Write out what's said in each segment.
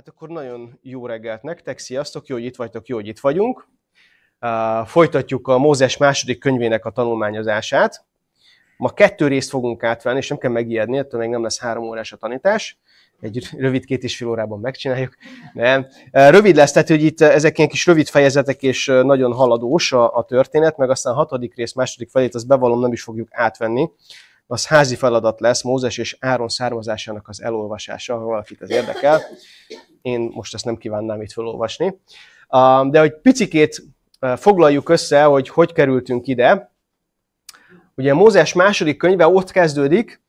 Hát akkor nagyon jó reggelt nektek, sziasztok, jó, hogy itt vagytok, jó, hogy itt vagyunk. Folytatjuk a Mózes második könyvének a tanulmányozását. Ma 2 részt fogunk átvenni, és nem kell megijedni, ettől még nem lesz 3 órás a tanítás. Egy rövid 2,5 órában megcsináljuk. Nem. Rövid lesz, tehát hogy itt ezek ilyen kis rövid fejezetek, és nagyon haladós a történet, meg aztán a 6. rész, második felét, azt bevallom, nem is fogjuk átvenni. Az házi feladat lesz, Mózes és Áron származásának az elolvasása, ha valakit ez érdekel. Én most ezt nem kívánnám itt felolvasni. De hogy picikét foglaljuk össze, hogy hogy kerültünk ide. Ugye Mózes második könyve ott kezdődik,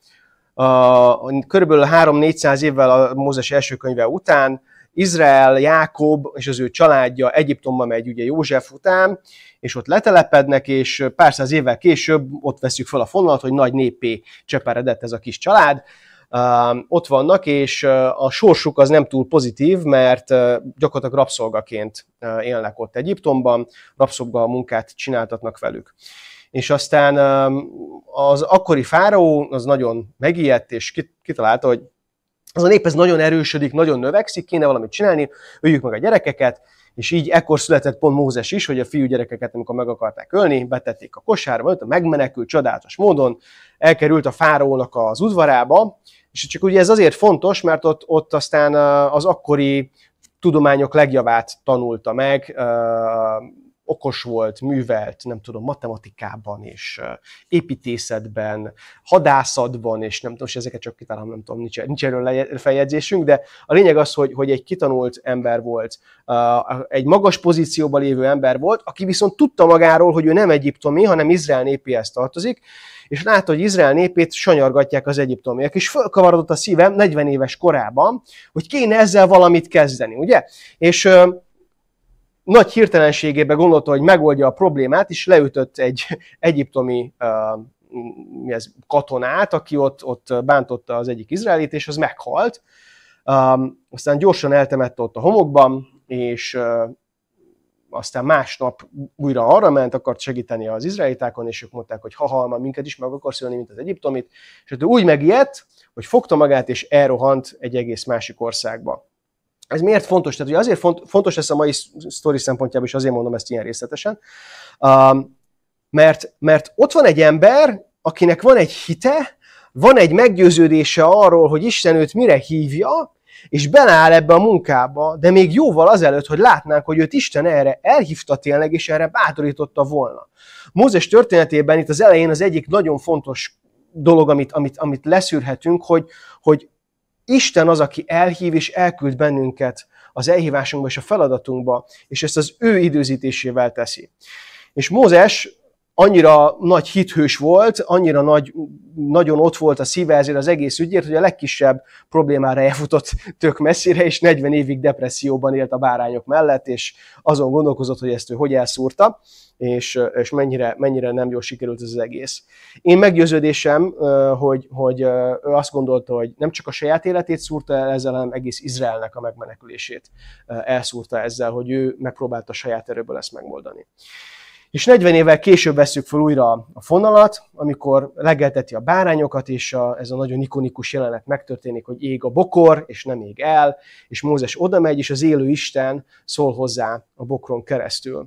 körülbelül 300-400 évvel a Mózes első könyve után. Izrael, Jákob és az ő családja Egyiptomba megy ugye József után, és ott letelepednek, és pár száz évvel később ott veszük fel a fonalat, hogy nagy néppé cseperedett ez a kis család. Ott vannak, és a sorsuk az nem túl pozitív, mert gyakorlatilag rabszolgaként élnek ott Egyiptomban, rabszolgamunkát csináltatnak velük. És aztán az akkori fáraó az nagyon megijedt, és kitalálta, hogy az a nép ez nagyon erősödik, nagyon növekszik, kéne valamit csinálni, öljük meg a gyerekeket, és így ekkor született pont Mózes is, hogy a fiúgyerekeket, amikor meg akarták ölni, betették a kosárba, megmenekült csodálatos módon, elkerült a fáraónak az udvarába, és csak ugye ez azért fontos, mert ott aztán az akkori tudományok legjavát tanulta meg, okos volt, művelt, nem tudom, matematikában és építészetben, hadászatban, és nem tudom, és ezeket csak kitalálom, nem tudom, nincs erről feljegyzésünk, de a lényeg az, hogy egy kitanult ember volt, egy magas pozícióban lévő ember volt, aki viszont tudta magáról, hogy ő nem egyiptomi, hanem Izrael népéhez tartozik, és látta, hogy Izrael népét sanyargatják az egyiptomiak, és fölkavarodott a szívem 40 éves korában, hogy kéne ezzel valamit kezdeni, ugye? És nagy hirtelenségében gondolta, hogy megoldja a problémát, és leütött egy egyiptomi katonát, aki ott bántotta az egyik izraelit, és az meghalt. Aztán gyorsan eltemette ott a homokban, és aztán másnap újra arra ment, akart segíteni az izraelitákon, és ők mondták, hogy ha minket is meg akarsz ölni, mint az egyiptomit. És ő úgy megijedt, hogy fogta magát, és elrohant egy egész másik országba. Ez miért fontos? Tehát ugye azért fontos lesz a mai sztori szempontjából, és azért mondom ezt ilyen részletesen, mert ott van egy ember, akinek van egy hite, van egy meggyőződése arról, hogy Isten őt mire hívja, és beleáll ebbe a munkába, de még jóval azelőtt, hogy látnánk, hogy őt Isten erre elhívta tényleg, és erre bátorította volna. Mózes történetében itt az elején az egyik nagyon fontos dolog, amit leszűrhetünk, hogy Isten az, aki elhív és elküld bennünket az elhívásunkba és a feladatunkba, és ezt az ő időzítésével teszi. És Mózes annyira nagy hithős volt, annyira nagyon ott volt a szíve ezért az egész ügyért, hogy a legkisebb problémára elfutott tök messzire, és 40 évig depresszióban élt a bárányok mellett, és azon gondolkozott, hogy ezt ő hogy elszúrta, és mennyire nem jól sikerült ez az egész. Én meggyőződésem, hogy ő azt gondolta, hogy nem csak a saját életét szúrta el ezzel, hanem egész Izraelnek a megmenekülését elszúrta ezzel, hogy ő megpróbálta a saját erőből ezt megoldani. És 40 évvel később vesszük fel újra a fonalat, amikor legelteti a bárányokat, és ez a nagyon ikonikus jelenet megtörténik, hogy ég a bokor, és nem ég el, és Mózes oda megy, és az élő Isten szól hozzá a bokron keresztül.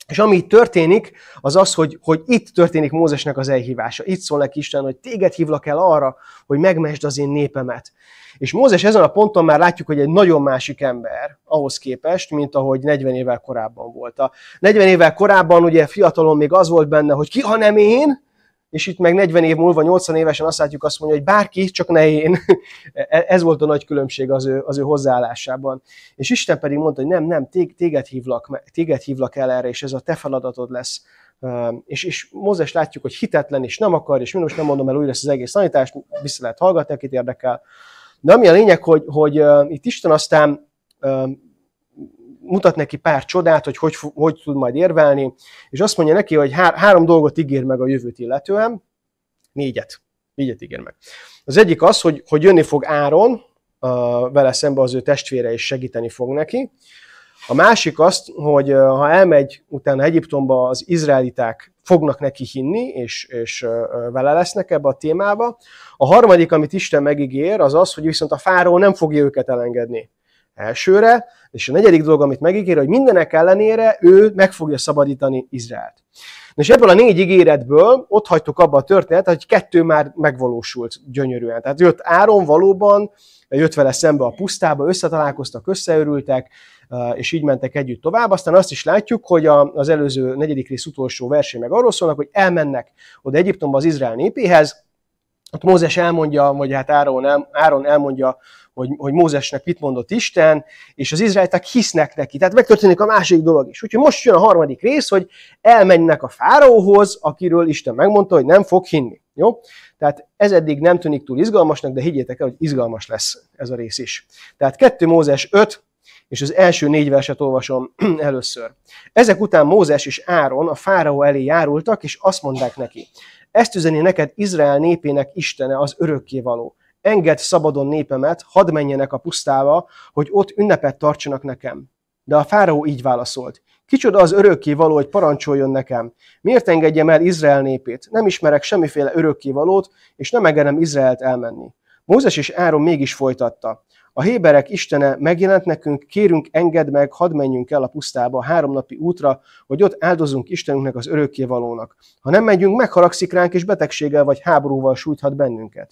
És ami itt történik, az az, hogy itt történik Mózesnek az elhívása. Itt szól neki Isten, hogy téged hívlak el arra, hogy megmesd az én népemet. És Mózes ezen a ponton már látjuk, hogy egy nagyon másik ember ahhoz képest, mint ahogy 40 évvel korábban volt. A 40 évvel korábban ugye fiatalon még az volt benne, hogy ki, ha nem én, és itt meg 40 év múlva, 80 évesen azt látjuk, azt mondja, hogy bárki, csak ne én. Ez volt a nagy különbség az ő hozzáállásában. És Isten pedig mondta, hogy nem, téged hívlak el erre, és ez a te feladatod lesz. És Mózes látjuk, hogy hitetlen, és nem akar, és most nem mondom el újra ezt az egész tanítást, vissza lehet hallgatni, akit érdekel. De ami a lényeg, hogy itt Isten aztán mutat neki pár csodát, hogy tud majd érvelni, és azt mondja neki, hogy 3 dolgot ígér meg a jövőt illetően, 4-et ígér meg. Az egyik az, hogy jönni fog Áron, vele szembe az ő testvére is segíteni fog neki. A másik azt, hogy ha elmegy utána Egyiptomba, az izraeliták fognak neki hinni, és vele lesznek ebbe a témába. A harmadik, amit Isten megígér, az az, hogy viszont a fáraó nem fogja őket elengedni elsőre, és a negyedik dolog, amit megígér, hogy mindenek ellenére ő meg fogja szabadítani Izraelt. És ebből a 4 ígéretből ott hagytuk abba a történetet, hogy 2 már megvalósult gyönyörűen. Tehát jött Áron valóban, jött vele szembe a pusztába, összetalálkoztak, összeörültek, és így mentek együtt tovább. Aztán azt is látjuk, hogy az előző 4. rész utolsó versé meg arról szólnak, hogy elmennek oda Egyiptomba az Izrael népéhez. Ott Mózes elmondja, vagy hát Áron elmondja, hogy Mózesnek mit mondott Isten, és az izraeliták hisznek neki. Tehát megtörténik a másik dolog is. Úgyhogy most jön a 3. rész, hogy elmennek a fáraóhoz, akiről Isten megmondta, hogy nem fog hinni. Jó? Tehát ez eddig nem tűnik túl izgalmasnak, de higgyétek el, hogy izgalmas lesz ez a rész is. Tehát 2 Mózes 5, és az első 4 verset olvasom először. Ezek után Mózes és Áron a fáraó elé járultak, és azt mondták neki: ezt üzeni neked Izrael népének Istene, az örökkévaló. Engedd szabadon népemet, hadd menjenek a pusztába, hogy ott ünnepet tartsanak nekem. De a fáraó így válaszolt: kicsoda az örökkévaló, hogy parancsoljon nekem? Miért engedjem el Izrael népét? Nem ismerek semmiféle örökkévalót, és nem engedem Izraelt elmenni. Mózes és Áron mégis folytatta: a héberek Istene megjelent nekünk, kérünk, engedd meg, hadd menjünk el a pusztába 3 napi útra, hogy ott áldozunk Istenünknek, az örökkévalónak. Ha nem megyünk, megharagszik ránk, és betegséggel vagy háborúval sújthat bennünket.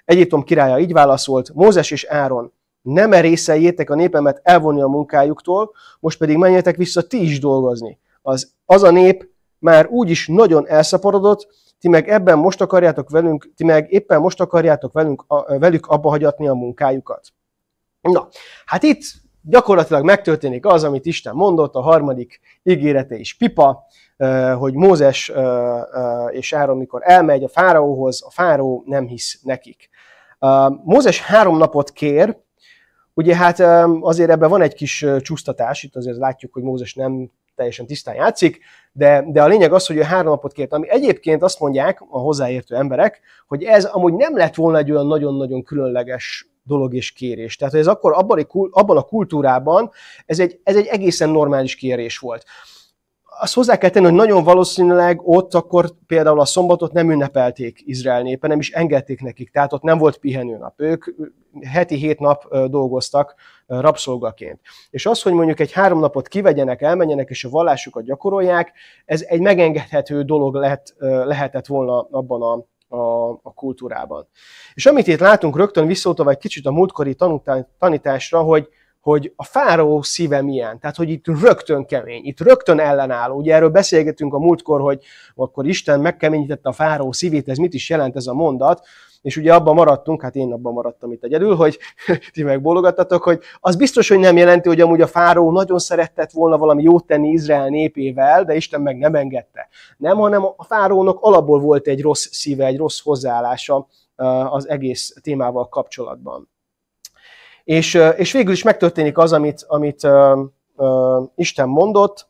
Egyiptom királya így válaszolt: Mózes és Áron, nem merészeljétek a népemet elvonni a munkájuktól, most pedig menjetek vissza ti is dolgozni. Az a nép már úgyis nagyon elszaporodott, ti meg éppen most akarjátok velük abba hagyatni a munkájukat. Na, hát itt gyakorlatilag megtörténik az, amit Isten mondott, a 3. ígérete is pipa, hogy Mózes és Áron, mikor elmegy a fáraóhoz, a fáraó nem hisz nekik. Mózes 3 napot kér, ugye hát azért ebben van egy kis csúsztatás, itt azért látjuk, hogy Mózes nem teljesen tisztán játszik, de a lényeg az, hogy ő 3 napot kért, ami egyébként azt mondják a hozzáértő emberek, hogy ez amúgy nem lett volna egy olyan nagyon-nagyon különleges dolog és kérés. Tehát ez akkor abban a kultúrában ez egy egészen normális kérés volt. Azt hozzá kell tenni, hogy nagyon valószínűleg ott akkor például a szombatot nem ünnepelték Izrael népe, nem is engedték nekik, tehát ott nem volt pihenőnap. Ők heti 7 nap dolgoztak rabszolgaként. És az, hogy mondjuk egy 3 napot kivegyenek, elmenjenek és a vallásukat gyakorolják, ez egy megengedhető dolog lehetett volna abban a kultúrában. És amit itt látunk, rögtön visszautalva egy kicsit a múltkori tanításra, hogy a fáraó szíve milyen, tehát hogy itt rögtön kemény, itt rögtön ellenálló. Ugye erről beszélgetünk a múltkor, hogy akkor Isten megkeményítette a fáraó szívét, ez mit is jelent ez a mondat, és ugye abban maradtunk, hát én abban maradtam itt egyedül, hogy ti megbólogattatok, hogy az biztos, hogy nem jelenti, hogy amúgy a fáraó nagyon szeretett volna valami jót tenni Izrael népével, de Isten meg nem engedte. Nem, hanem a fáraónak alapból volt egy rossz szíve, egy rossz hozzáállása az egész témával kapcsolatban. És végül is megtörténik az, amit Isten mondott.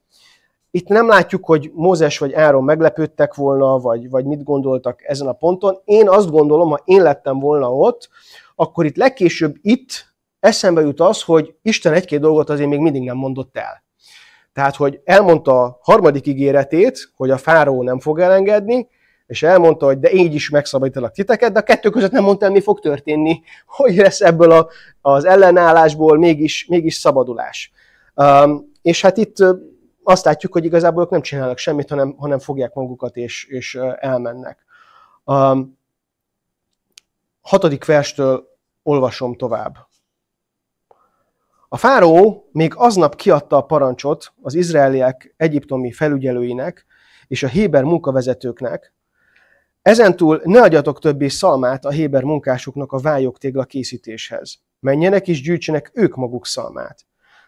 Itt nem látjuk, hogy Mózes vagy Áron meglepődtek volna, vagy mit gondoltak ezen a ponton. Én azt gondolom, ha én lettem volna ott, akkor itt legkésőbb eszembe jut az, hogy Isten 1-2 dolgot azért még mindig nem mondott el. Tehát, hogy elmondta a 3. ígéretét, hogy a fáraó nem fog elengedni, és elmondta, hogy de így is megszabadítalak titeket, de a 2 között nem mondta el, mi fog történni, hogy lesz ebből az ellenállásból mégis szabadulás. És hát itt azt látjuk, hogy igazából ők nem csinálnak semmit, hanem fogják magukat és elmennek. 6. verstől olvasom tovább. A fáraó még aznap kiadta a parancsot az izraeliek egyiptomi felügyelőinek és a héber munkavezetőknek: ezentúl ne adjatok többé szalmát a héber munkásoknak a vályogtégla készítéshez. Menjenek és gyűjtsenek ők maguk szalmát.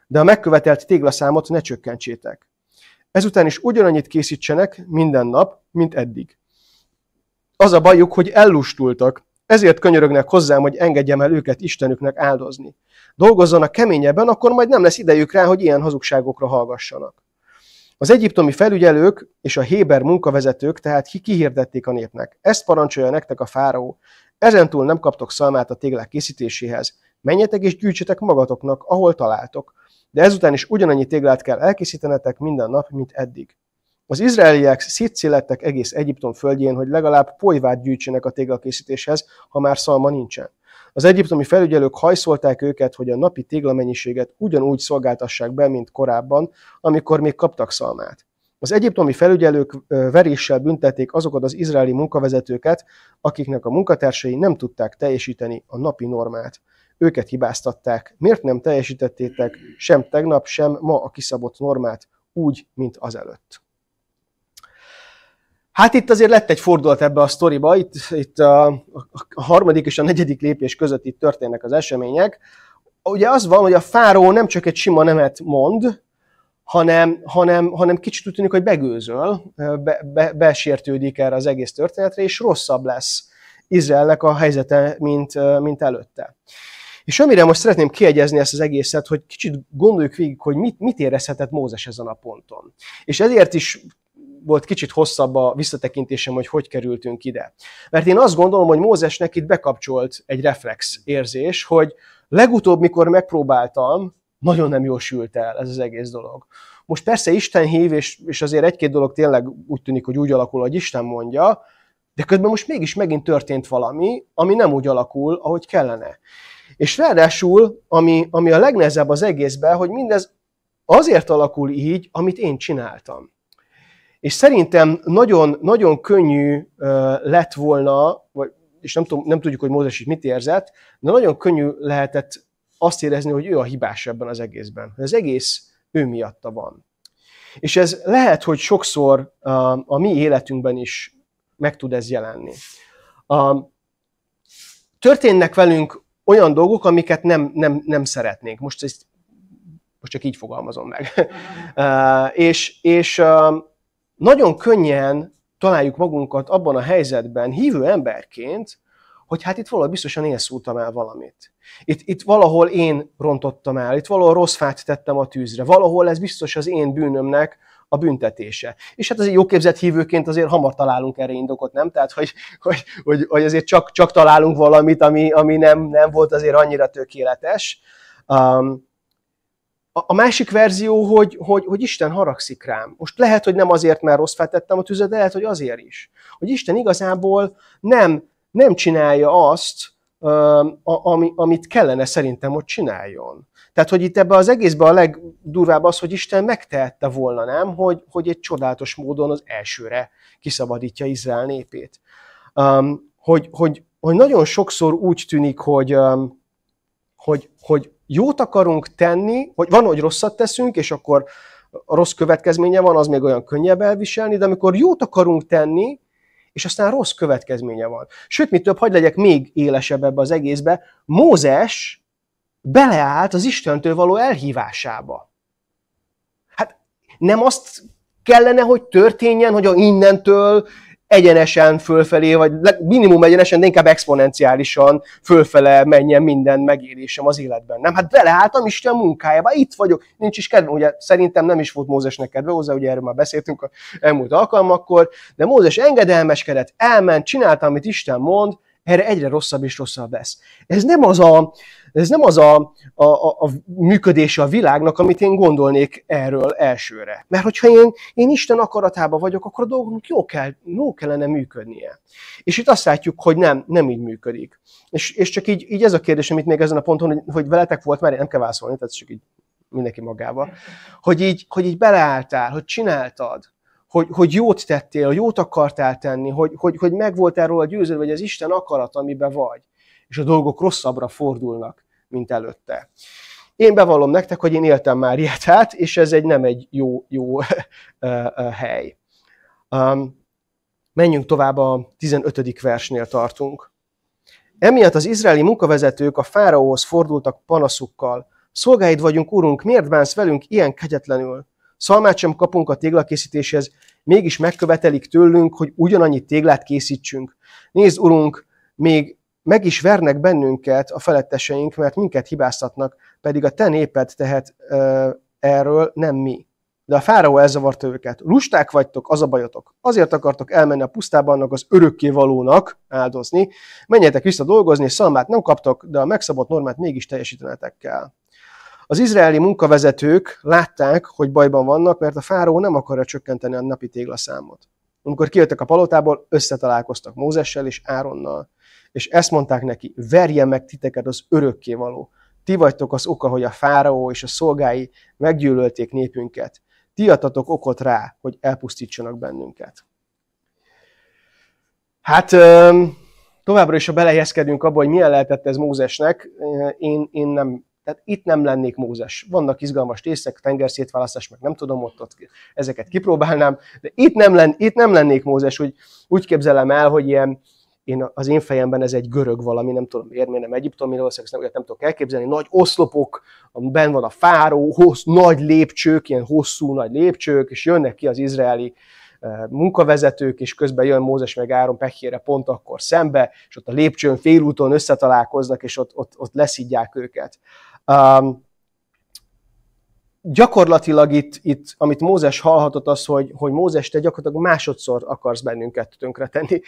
De a megkövetelt téglaszámot ne csökkentsétek. Ezután is ugyanannyit készítsenek minden nap, mint eddig. Az a bajuk, hogy ellustultak, ezért könyörögnek hozzám, hogy engedjem el őket Istenüknek áldozni. Dolgozzanak keményebben, akkor majd nem lesz idejük rá, hogy ilyen hazugságokra hallgassanak. Az egyiptomi felügyelők és a héber munkavezetők tehát kihirdették a népnek: ezt parancsolja nektek a fáraó, ezentúl nem kaptok szalmát a téglák készítéséhez, menjetek és gyűjtsetek magatoknak, ahol találtok, de ezután is ugyanannyi téglát kell elkészítenetek minden nap, mint eddig. Az izraeliek szétszélettek egész Egyiptom földjén, hogy legalább polyvát gyűjtsenek a téglakészítéshez, ha már szalma nincsen. Az egyiptomi felügyelők hajszolták őket, hogy a napi téglamennyiséget ugyanúgy szolgáltassák be, mint korábban, amikor még kaptak szalmát. Az egyiptomi felügyelők veréssel büntették azokat az izraeli munkavezetőket, akiknek a munkatársai nem tudták teljesíteni a napi normát. Őket hibáztatták. Miért nem teljesítettétek sem tegnap, sem ma a kiszabott normát úgy, mint azelőtt? Hát itt azért lett egy fordulat ebbe a sztoriba, itt a harmadik és a negyedik lépés között itt történnek az események. Ugye az van, hogy a fáraó nem csak egy sima nemet mond, hanem kicsit úgy tűnik, hogy begőzöl, besértődik erre az egész történetre, és rosszabb lesz Izraelnek a helyzete, mint előtte. És amire most szeretném kiegyezni ezt az egészet, hogy kicsit gondoljuk végig, hogy mit érezhetett Mózes ezen a ponton. És ezért is volt kicsit hosszabb a visszatekintésem, hogy kerültünk ide. Mert én azt gondolom, hogy Mózesnek itt bekapcsolt egy reflex érzés, hogy legutóbb, mikor megpróbáltam, nagyon nem jól sült el ez az egész dolog. Most persze Isten hív, és azért egy-két dolog tényleg úgy tűnik, hogy úgy alakul, ahogy Isten mondja, de közben most mégis megint történt valami, ami nem úgy alakul, ahogy kellene. És ráadásul, ami a legnehezebb az egészben, hogy mindez azért alakul így, amit én csináltam. És szerintem nagyon, nagyon könnyű lett volna, és nem tudjuk, hogy Mózes itt mit érzett, de nagyon könnyű lehetett azt érezni, hogy ő a hibás ebben az egészben. Hogy az egész ő miatta van. És ez lehet, hogy sokszor a mi életünkben is meg tud ez jelenni. Történnek velünk olyan dolgok, amiket nem szeretnénk. Most csak így fogalmazom meg. És nagyon könnyen találjuk magunkat abban a helyzetben, hívő emberként, hogy hát itt valahol biztosan én szúrtam el valamit. Itt valahol én rontottam el, itt valahol rossz fát tettem a tűzre, valahol ez biztos az én bűnömnek a büntetése. És hát azért jóképzett hívőként azért hamar találunk erre indokot, nem? Tehát, hogy azért csak találunk valamit, ami nem volt azért annyira tökéletes. A másik verzió, hogy Isten haragszik rám. Most lehet, hogy nem azért, mert rossz fát tettem a tűzre, de lehet, hogy azért is. Hogy Isten igazából nem csinálja azt, amit kellene szerintem, hogy csináljon. Tehát, hogy itt ebben az egészben a legdurvább az, hogy Isten megtehette volna, nem? Hogy egy csodálatos módon az elsőre kiszabadítja Izrael népét. Hogy nagyon sokszor úgy tűnik, hogy jót akarunk tenni, hogy van, hogy rosszat teszünk, és akkor a rossz következménye van, az még olyan könnyebb elviselni, de amikor jót akarunk tenni, és aztán rossz következménye van. Sőt, mi több, hadd legyek még élesebb ebbe az egészbe, Mózes beleállt az Istentől való elhívásába. Hát nem azt kellene, hogy történjen, hogy innentől egyenesen fölfelé, vagy minimum egyenesen, de inkább exponenciálisan fölfele menjen minden megélésem az életben. Nem? Hát beleálltam Isten munkájába, itt vagyok, nincs is kedve. Ugye szerintem nem is volt Mózesnek kedve hozzá, ugye erről már beszéltünk az elmúlt alkalmakkor, de Mózes engedelmeskedett, elment, csinálta, amit Isten mond, erre egyre rosszabb és rosszabb lesz. Ez nem az a működése a világnak, amit én gondolnék erről elsőre. Mert hogyha én Isten akaratában vagyok, akkor a dolgoknak jó kellene működnie. És itt azt látjuk, hogy nem így működik. És csak így ez a kérdés, amit még ezen a ponton, hogy veletek volt már, nem kell válaszolni, tehát csak így mindenki magába, hogy így beleálltál, hogy csináltad, hogy jót tettél, hogy jót akartál tenni, hogy megvoltál róla győződve, hogy az Isten akarat, amiben vagy, és a dolgok rosszabbra fordulnak, mint előtte. Én bevallom nektek, hogy én éltem már ilyet át, és ez nem egy jó hely. Menjünk tovább, a 15. versnél tartunk. Emiatt az izraeli munkavezetők a fáraóhoz fordultak panaszukkal. Szolgáid vagyunk, urunk, miért bánsz velünk ilyen kegyetlenül? Szalmát sem kapunk a téglakészítéshez, mégis megkövetelik tőlünk, hogy ugyanannyi téglát készítsünk. Nézd, urunk, még meg is vernek bennünket a feletteseink, mert minket hibáztatnak, pedig a te néped tehet erről, nem mi. De a fáraó elzavarta őket. Lusták vagytok, az a bajotok. Azért akartok elmenni a pusztába annak az örökkévalónak áldozni. Menjetek vissza dolgozni, és szalmát nem kaptok, de a megszabott normát mégis teljesítenetek kell. Az izraeli munkavezetők látták, hogy bajban vannak, mert a fáraó nem akarja csökkenteni a napi téglaszámot. Amikor kijöttek a palotából, összetalálkoztak Mózessel és Áronnal. És ezt mondták neki, verje meg titeket az örökkévaló. Ti vagytok az oka, hogy a fáraó és a szolgái meggyűlölték népünket. Ti adtatok okot rá, hogy elpusztítsanak bennünket. Hát továbbra is, ha belehelyezkedünk abba, hogy milyen lehetett ez Mózesnek, én nem, tehát itt nem lennék Mózes. Vannak izgalmas tészek, tengerszétválasztás, meg nem tudom, ott ezeket kipróbálnám, de itt nem lennék Mózes, úgy képzelem el, hogy az én fejemben ez egy görög valami, nem tudom miért nem egyiptomi, valószínűleg nem tudok elképzelni, nagy oszlopok, benn van a fáró, nagy lépcsők, ilyen hosszú nagy lépcsők, és jönnek ki az izraeli munkavezetők, és közben jön Mózes meg Áron pehjére pont akkor szembe, és ott a lépcsőn félúton összetalálkoznak, és ott leszidják őket. Gyakorlatilag itt, amit Mózes hallhatott, az, hogy Mózes, te gyakorlatilag másodszor akarsz bennünket tönkretenni.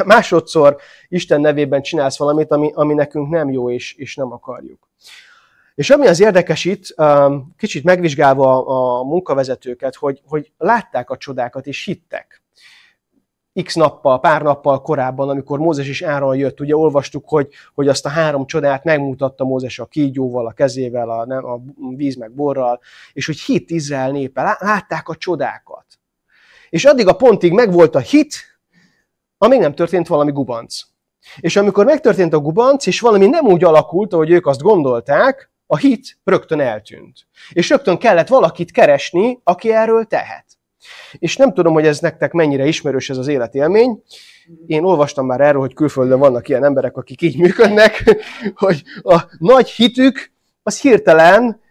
Másodszor Isten nevében csinálsz valamit, ami nekünk nem jó, és nem akarjuk. És ami az érdekes itt, kicsit megvizsgálva a munkavezetőket, hogy látták a csodákat és hittek. Pár nappal korábban, amikor Mózes és Áron jött, ugye olvastuk, hogy azt a 3 csodát megmutatta Mózes a kígyóval, a kezével, a víz meg borral, és hogy hitt Izrael népe, látták a csodákat. És addig a pontig megvolt a hit, amíg nem történt valami gubanc. És amikor megtörtént a gubanc, és valami nem úgy alakult, ahogy ők azt gondolták, a hit rögtön eltűnt. És rögtön kellett valakit keresni, aki erről tehet. És nem tudom, hogy ez nektek mennyire ismerős ez az életélmény. Én olvastam már erről, hogy külföldön vannak ilyen emberek, akik így működnek, hogy a nagy hitük az hirtelen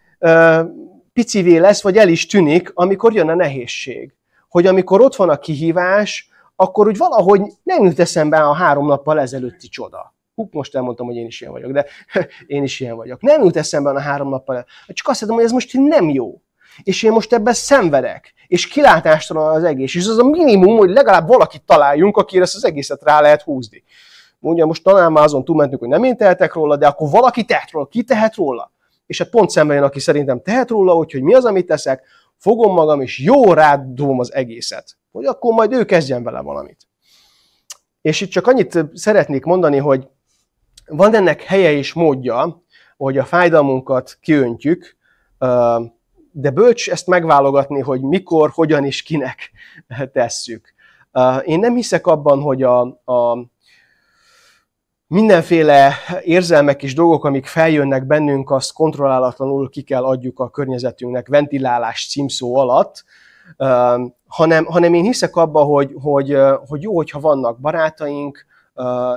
picivé lesz, vagy el is tűnik, amikor jön a nehézség. Hogy amikor ott van a kihívás, akkor úgy valahogy nem jut eszembe a 3 nappal ezelőtti csoda. Most elmondtam, hogy én is ilyen vagyok, de én is ilyen vagyok. Nem jut eszembe a 3 nappal. Csak azt mondom, hogy ez most nem jó. És én most ebben szenvedek. És kilátástalan az egész. És az a minimum, hogy legalább valakit találjunk, akire ezt az egészet rá lehet húzni. Mondja, most talán már azon túlmentünk, hogy nem én tehetek róla, de akkor valaki tehet róla. Ki tehet róla? És hát pont szemben jön, aki szerintem tehet róla, úgyhogy mi az, amit teszek, fogom magam, és jó rádom az egészet. Hogy akkor majd ő kezdjen vele valamit. És itt csak annyit szeretnék mondani, hogy van ennek helye és módja, hogy a fájdalmunkat kiöntjük, de bölcs ezt megválogatni, hogy mikor, hogyan és kinek tesszük. Én nem hiszek abban, hogy a mindenféle érzelmek és dolgok, amik feljönnek bennünk, azt kontrollálatlanul ki kell adjuk a környezetünknek ventilálás címszó alatt, hanem én hiszek abban, hogy jó, hogyha vannak barátaink,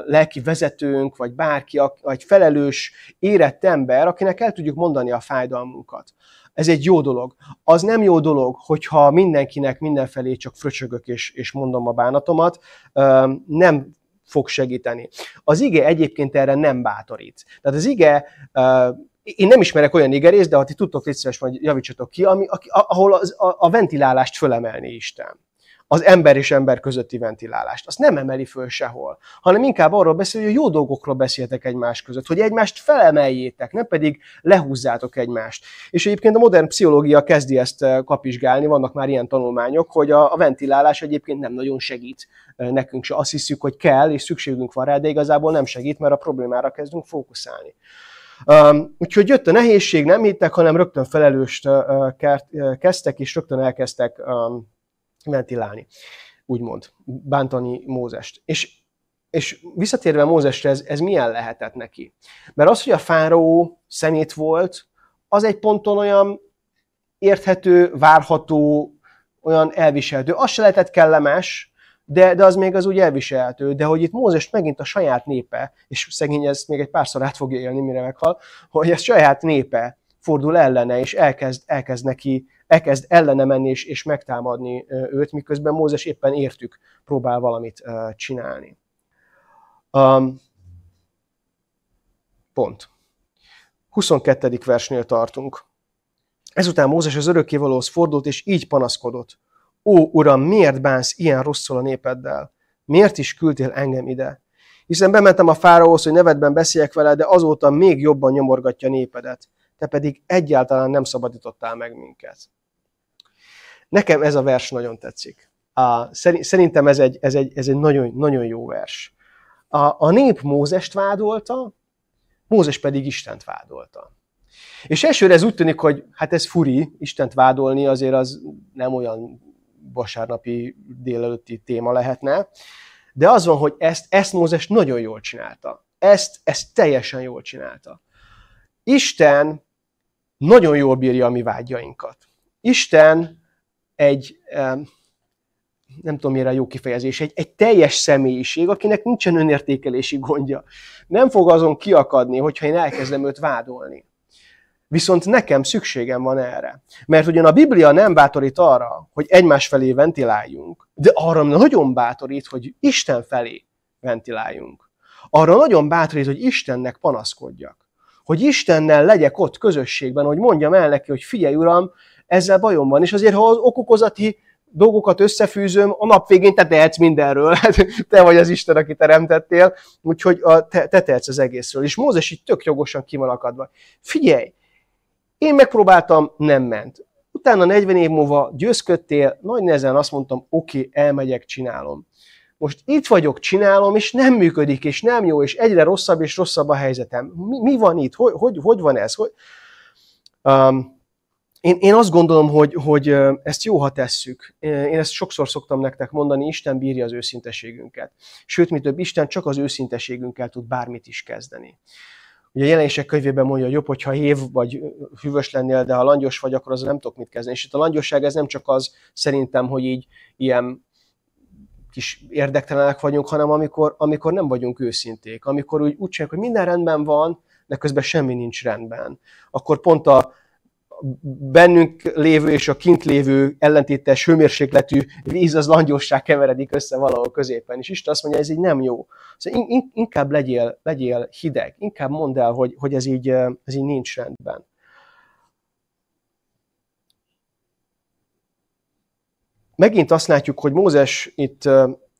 lelki vezetőnk, vagy bárki, egy felelős, érett ember, akinek el tudjuk mondani a fájdalmunkat. Ez egy jó dolog. Az nem jó dolog, hogyha mindenkinek mindenfelé csak fröcsögök és mondom a bánatomat, nem fog segíteni. Az ige egyébként erre nem bátorít. Tehát az ige, én nem ismerek olyan igerészt, de ha ti tudtok, légy szíves, majd javítsatok ki, ahol a ventilálást fölemelni Isten. Az ember és ember közötti ventilálást. Azt nem emeli föl sehol, hanem inkább arról beszél, hogy jó dolgokról beszéltek egymás között, hogy egymást felemeljétek, nem pedig lehúzzátok egymást. És egyébként a modern pszichológia kezdi ezt kapizsgálni, vannak már ilyen tanulmányok, hogy a ventilálás egyébként nem nagyon segít nekünk se. Azt hiszük, hogy kell, és szükségünk van rá, de igazából nem segít, mert a problémára kezdünk fókuszálni. Úgyhogy jött a nehézség, nem hittek, hanem rögtön felelőst kezdtek, és rögtön elkezdtek ventilálni, úgymond, bántani Mózest. És visszatérve Mózesre, ez milyen lehetett neki? Mert az, hogy a fáraó szemét volt, az egy ponton olyan érthető, várható, olyan elviselhető. Az se lehetett kellemes, de az még az úgy elviselhető. De hogy itt Mózes megint a saját népe, és szegény ezt még egy párszor át fogja élni, mire meghal, hogy ez saját népe fordul ellene, és elkezd ellene menni és megtámadni őt, miközben Mózes éppen értük próbál valamit csinálni. Pont. 22. versnél tartunk. Ezután Mózes az örökkévalóhoz fordult, és így panaszkodott. Ó, Uram, miért bánsz ilyen rosszul a népeddel? Miért is küldtél engem ide? Hiszen bementem a fáraóhoz, hogy nevedben beszéljek vele, de azóta még jobban nyomorgatja népedet. Te pedig egyáltalán nem szabadítottál meg minket. Nekem ez a vers nagyon tetszik. Szerintem ez egy nagyon, nagyon jó vers. A nép Mózest vádolta, Mózes pedig Istent vádolta. És elsőre ez úgy tűnik, hogy hát ez furi, Istent vádolni azért az nem olyan vasárnapi délelőtti téma lehetne, de az van, hogy ezt Mózes nagyon jól csinálta. Ezt teljesen jól csinálta. Isten nagyon jól bírja a mi vágyainkat. Isten nem tudom, mire a jó kifejezés, egy teljes személyiség, akinek nincsen önértékelési gondja. Nem fog azon kiakadni, hogyha én elkezdem őt vádolni. Viszont nekem szükségem van erre. Mert ugyan a Biblia nem bátorít arra, hogy egymás felé ventiláljunk, de arra nagyon bátorít, hogy Isten felé ventiláljunk. Arra nagyon bátorít, hogy Istennek panaszkodjak. Hogy Istennel legyek ott közösségben, hogy mondjam el neki, hogy figyelj Uram, ezzel bajom van. És azért, ha az okokozati dolgokat összefűzöm, a nap végén te tehetsz mindenről. Te vagy az Isten, aki teremtettél, úgyhogy te tehetsz az egészről. És Mózes így tök jogosan ki van akadva. Figyelj, én megpróbáltam, nem ment. Utána 40 év múlva győzködtél, nagy nehezen azt mondtam, oké, elmegyek, csinálom. Most itt vagyok, csinálom, és nem működik, és nem jó, és egyre rosszabb és rosszabb a helyzetem. Mi van itt? Hogy van ez? Én azt gondolom, hogy ezt jó, ha tesszük. Én ezt sokszor szoktam nektek mondani, Isten bírja az őszinteségünket. Sőt, mi több, Isten csak az őszinteségünkkel tud bármit is kezdeni. Ugye a Jelenések könyvében mondja, hogy jobb, hogyha hév vagy hűvös lennél, de ha langyos vagy, akkor azzal nem tudok mit kezdeni. És itt a langyosság ez nem csak az, szerintem, hogy így ilyen kis érdektelenek vagyunk, hanem amikor nem vagyunk őszinték. Amikor úgy csináljuk, hogy minden rendben van, de közben semmi nincs rendben. Akkor pont a bennünk lévő és a kint lévő ellentétes hőmérsékletű víz, az langyosság keveredik össze valahol középen. És Isten azt mondja, ez így nem jó. Szóval inkább legyél hideg, inkább mondd el, hogy ez így nincs rendben. Megint azt látjuk, hogy Mózes itt,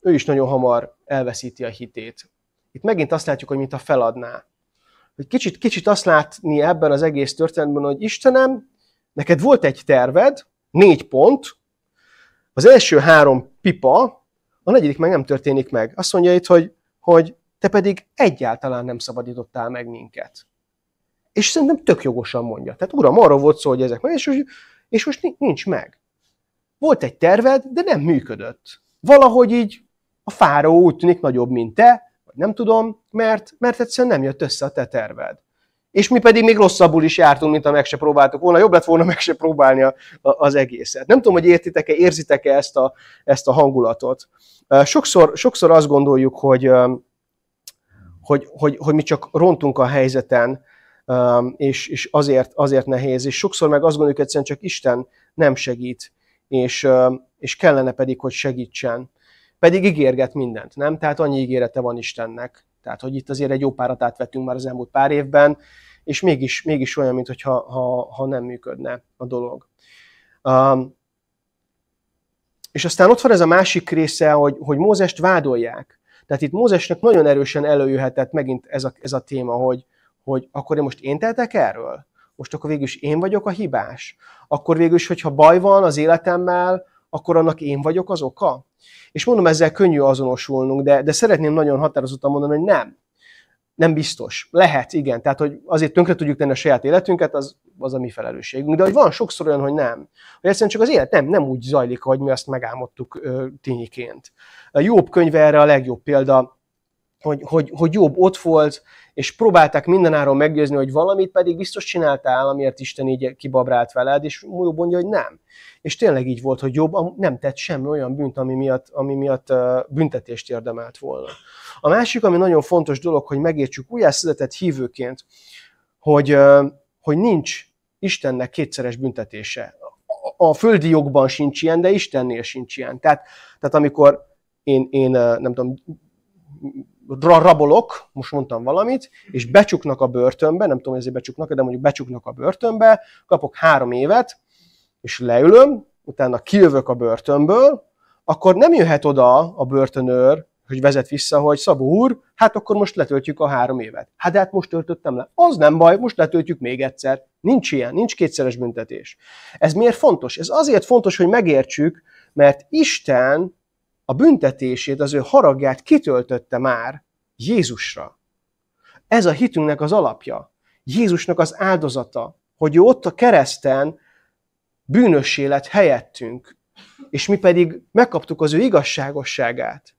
ő is nagyon hamar elveszíti a hitét. Itt megint azt látjuk, hogy mintha feladná. Hogy kicsit azt látni ebben az egész történetben, hogy Istenem, neked volt egy terved, 4 pont, az első 3 pipa, a 4. meg nem történik meg. Azt mondja itt, hogy te pedig egyáltalán nem szabadítottál meg minket. És szerintem tök jogosan mondja. Tehát Uram, arról volt szó, hogy ezek meg, és most nincs meg. Volt egy terved, de nem működött. Valahogy így a fáraó úgy tűnik nagyobb, mint te, vagy nem tudom, mert egyszerűen nem jött össze a te terved. És mi pedig még rosszabbul is jártunk, mint ha meg se próbáltuk volna. Jobb lett volna meg se próbálni az egészet. Nem tudom, hogy értitek-e, érzitek-e ezt a hangulatot. Sokszor azt gondoljuk, hogy mi csak rontunk a helyzeten, és azért nehéz. És sokszor meg azt gondoljuk, egyszerűen csak Isten nem segít, és kellene pedig, hogy segítsen. Pedig ígérget mindent, nem? Tehát annyi ígérete van Istennek. Tehát, hogy itt azért egy jó párat átvettünk már az elmúlt pár évben, és mégis olyan, mintha nem működne a dolog. És aztán ott van ez a másik része, hogy Mózest vádolják. Tehát itt Mózesnek nagyon erősen előjöhetett megint ez a téma, hogy akkor most én tehetek erről? Most akkor végül is én vagyok a hibás? Akkor végül is, hogyha baj van az életemmel, akkor annak én vagyok az oka? És mondom, ezzel könnyű azonosulnunk, de szeretném nagyon határozottan mondani, hogy nem biztos. Lehet, igen. Tehát, hogy azért tönkre tudjuk tenni a saját életünket, az a mi felelősségünk. De hogy van sokszor olyan, hogy nem. Hogy egyszerűen csak az élet nem úgy zajlik, ahogy mi azt megálmodtuk tényiként. A Jobb könyve erre a legjobb példa, hogy Jobb ott volt, és próbálták mindenáron meggyőzni, hogy valamit pedig biztos csináltál, amiért Isten így kibabrált veled, és Jobb mondja, hogy nem. És tényleg így volt, hogy Jobb nem tett semmi olyan bűnt, ami miatt büntetést érdemelt volna. A másik, ami nagyon fontos dolog, hogy megértsük újjászületett hívőként, hogy nincs Istennek kétszeres büntetése. A földi jogban sincs ilyen, de Istennél sincs ilyen. Tehát amikor én nem tudom, rabolok, most mondtam valamit, és becsuknak a börtönbe, nem tudom, hogy ezért becsuknak, de mondjuk becsuknak a börtönbe, kapok 3 évet, és leülöm, utána kijövök a börtönből, akkor nem jöhet oda a börtönőr, hogy vezet vissza, hogy Szabó úr, hát akkor most letöltjük a 3 évet. Hát de hát most töltöttem le. Az nem baj, most letöltjük még egyszer. Nincs ilyen, nincs kétszeres büntetés. Ez miért fontos? Ez azért fontos, hogy megértsük, mert Isten a büntetését, az ő haragját kitöltötte már Jézusra. Ez a hitünknek az alapja. Jézusnak az áldozata, hogy ő ott a kereszten bűnössé lett helyettünk, és mi pedig megkaptuk az ő igazságosságát.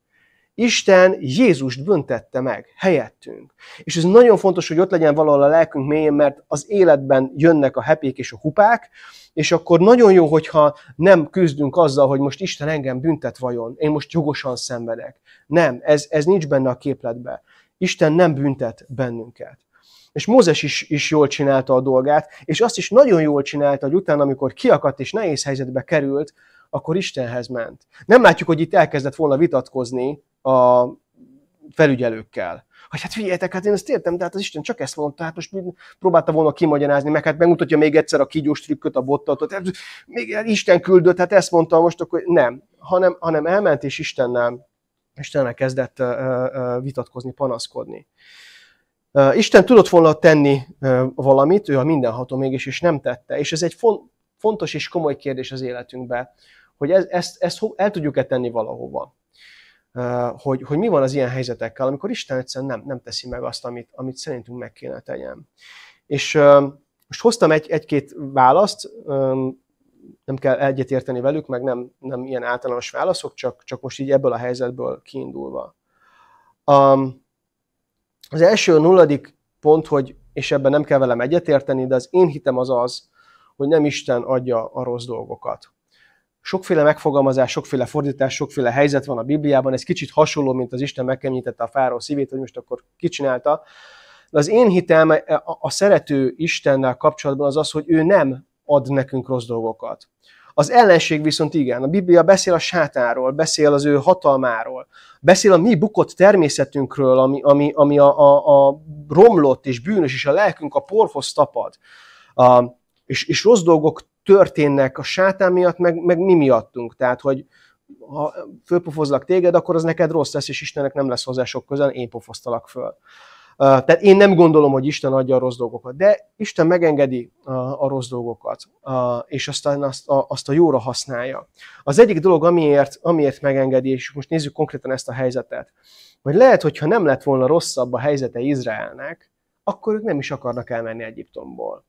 Isten Jézust büntette meg helyettünk. És ez nagyon fontos, hogy ott legyen valahol a lelkünk mélyén, mert az életben jönnek a hepék és a hupák, és akkor nagyon jó, hogyha nem küzdünk azzal, hogy most Isten engem büntet vajon, én most jogosan szenvedek. Nem, ez nincs benne a képletben. Isten nem büntet bennünket. És Mózes is jól csinálta a dolgát, és azt is nagyon jól csinálta, hogy utána, amikor kiakadt és nehéz helyzetbe került, akkor Istenhez ment. Nem látjuk, hogy itt elkezdett volna vitatkozni a felügyelőkkel. Hogy hát figyeljetek, hát én ezt értem, de hát az Isten csak ezt mondta, hát most próbálta volna kimagyarázni, meg hát megmutatja még egyszer a kígyós trükköt, a bottatot, hát még Isten küldött, hát ezt mondta most, akkor nem. Hanem elment és Istennel kezdett vitatkozni, panaszkodni. Isten tudott volna tenni valamit, ő a mindenható mégis, és nem tette. És ez egy fontos és komoly kérdés az életünkben, hogy ezt el tudjuk-e tenni valahova. Hogy mi van az ilyen helyzetekkel, amikor Isten egyszerűen nem teszi meg azt, amit szerintünk meg kéne tegyen. És most hoztam egy-két választ, nem kell egyetérteni velük, meg nem ilyen általános válaszok, csak most így ebből a helyzetből kiindulva. Az első, 0. pont, és ebben nem kell velem egyetérteni, de az én hitem az, hogy nem Isten adja a rossz dolgokat. Sokféle megfogalmazás, sokféle fordítás, sokféle helyzet van a Bibliában, ez kicsit hasonló, mint az Isten megkeményítette a fáraó szívét, hogy most akkor kicsinálta. De az én hitem a szerető Istennel kapcsolatban az, hogy ő nem ad nekünk rossz dolgokat. Az ellenség viszont igen. A Biblia beszél a sátánról, beszél az ő hatalmáról, beszél a mi bukott természetünkről, ami a romlott és bűnös, és a lelkünk a porhoz tapad. És rossz dolgok történnek a sátán miatt, meg mi miattunk. Tehát, hogy ha fölpofozlak téged, akkor az neked rossz lesz, és Istennek nem lesz hozzá sok köze, én pofoztalak föl. Tehát én nem gondolom, hogy Isten adja a rossz dolgokat, de Isten megengedi a rossz dolgokat, és aztán azt a jóra használja. Az egyik dolog, amiért megengedi, és most nézzük konkrétan ezt a helyzetet, hogy lehet, hogyha nem lett volna rosszabb a helyzete Izraelnek, akkor ők nem is akarnak elmenni Egyiptomból.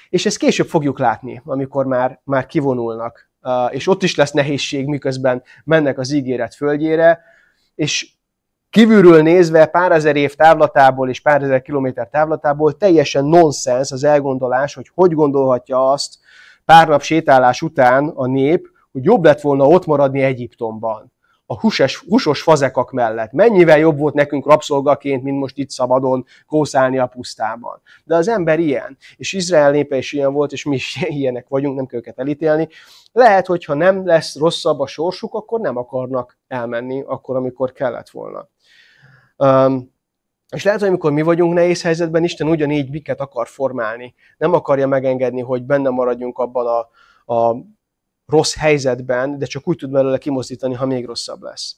És ezt később fogjuk látni, amikor már kivonulnak, és ott is lesz nehézség, miközben mennek az ígéret földjére, és kívülről nézve pár ezer év távlatából és pár ezer kilométer távlatából teljesen nonsens az elgondolás, hogy gondolhatja azt pár nap sétálás után a nép, hogy jobb lett volna ott maradni Egyiptomban, a húsos fazekak mellett. Mennyivel jobb volt nekünk rabszolgaként, mint most itt szabadon kószálni a pusztában. De az ember ilyen, és Izrael népe is ilyen volt, és mi is ilyenek vagyunk, nem kell őket elítélni. Lehet, hogyha nem lesz rosszabb a sorsuk, akkor nem akarnak elmenni, akkor, amikor kellett volna. És lehet, hogy amikor mi vagyunk nehéz helyzetben, Isten ugyanígy miket akar formálni. Nem akarja megengedni, hogy benne maradjunk abban a rossz helyzetben, de csak úgy tud belőle kimozdítani, ha még rosszabb lesz.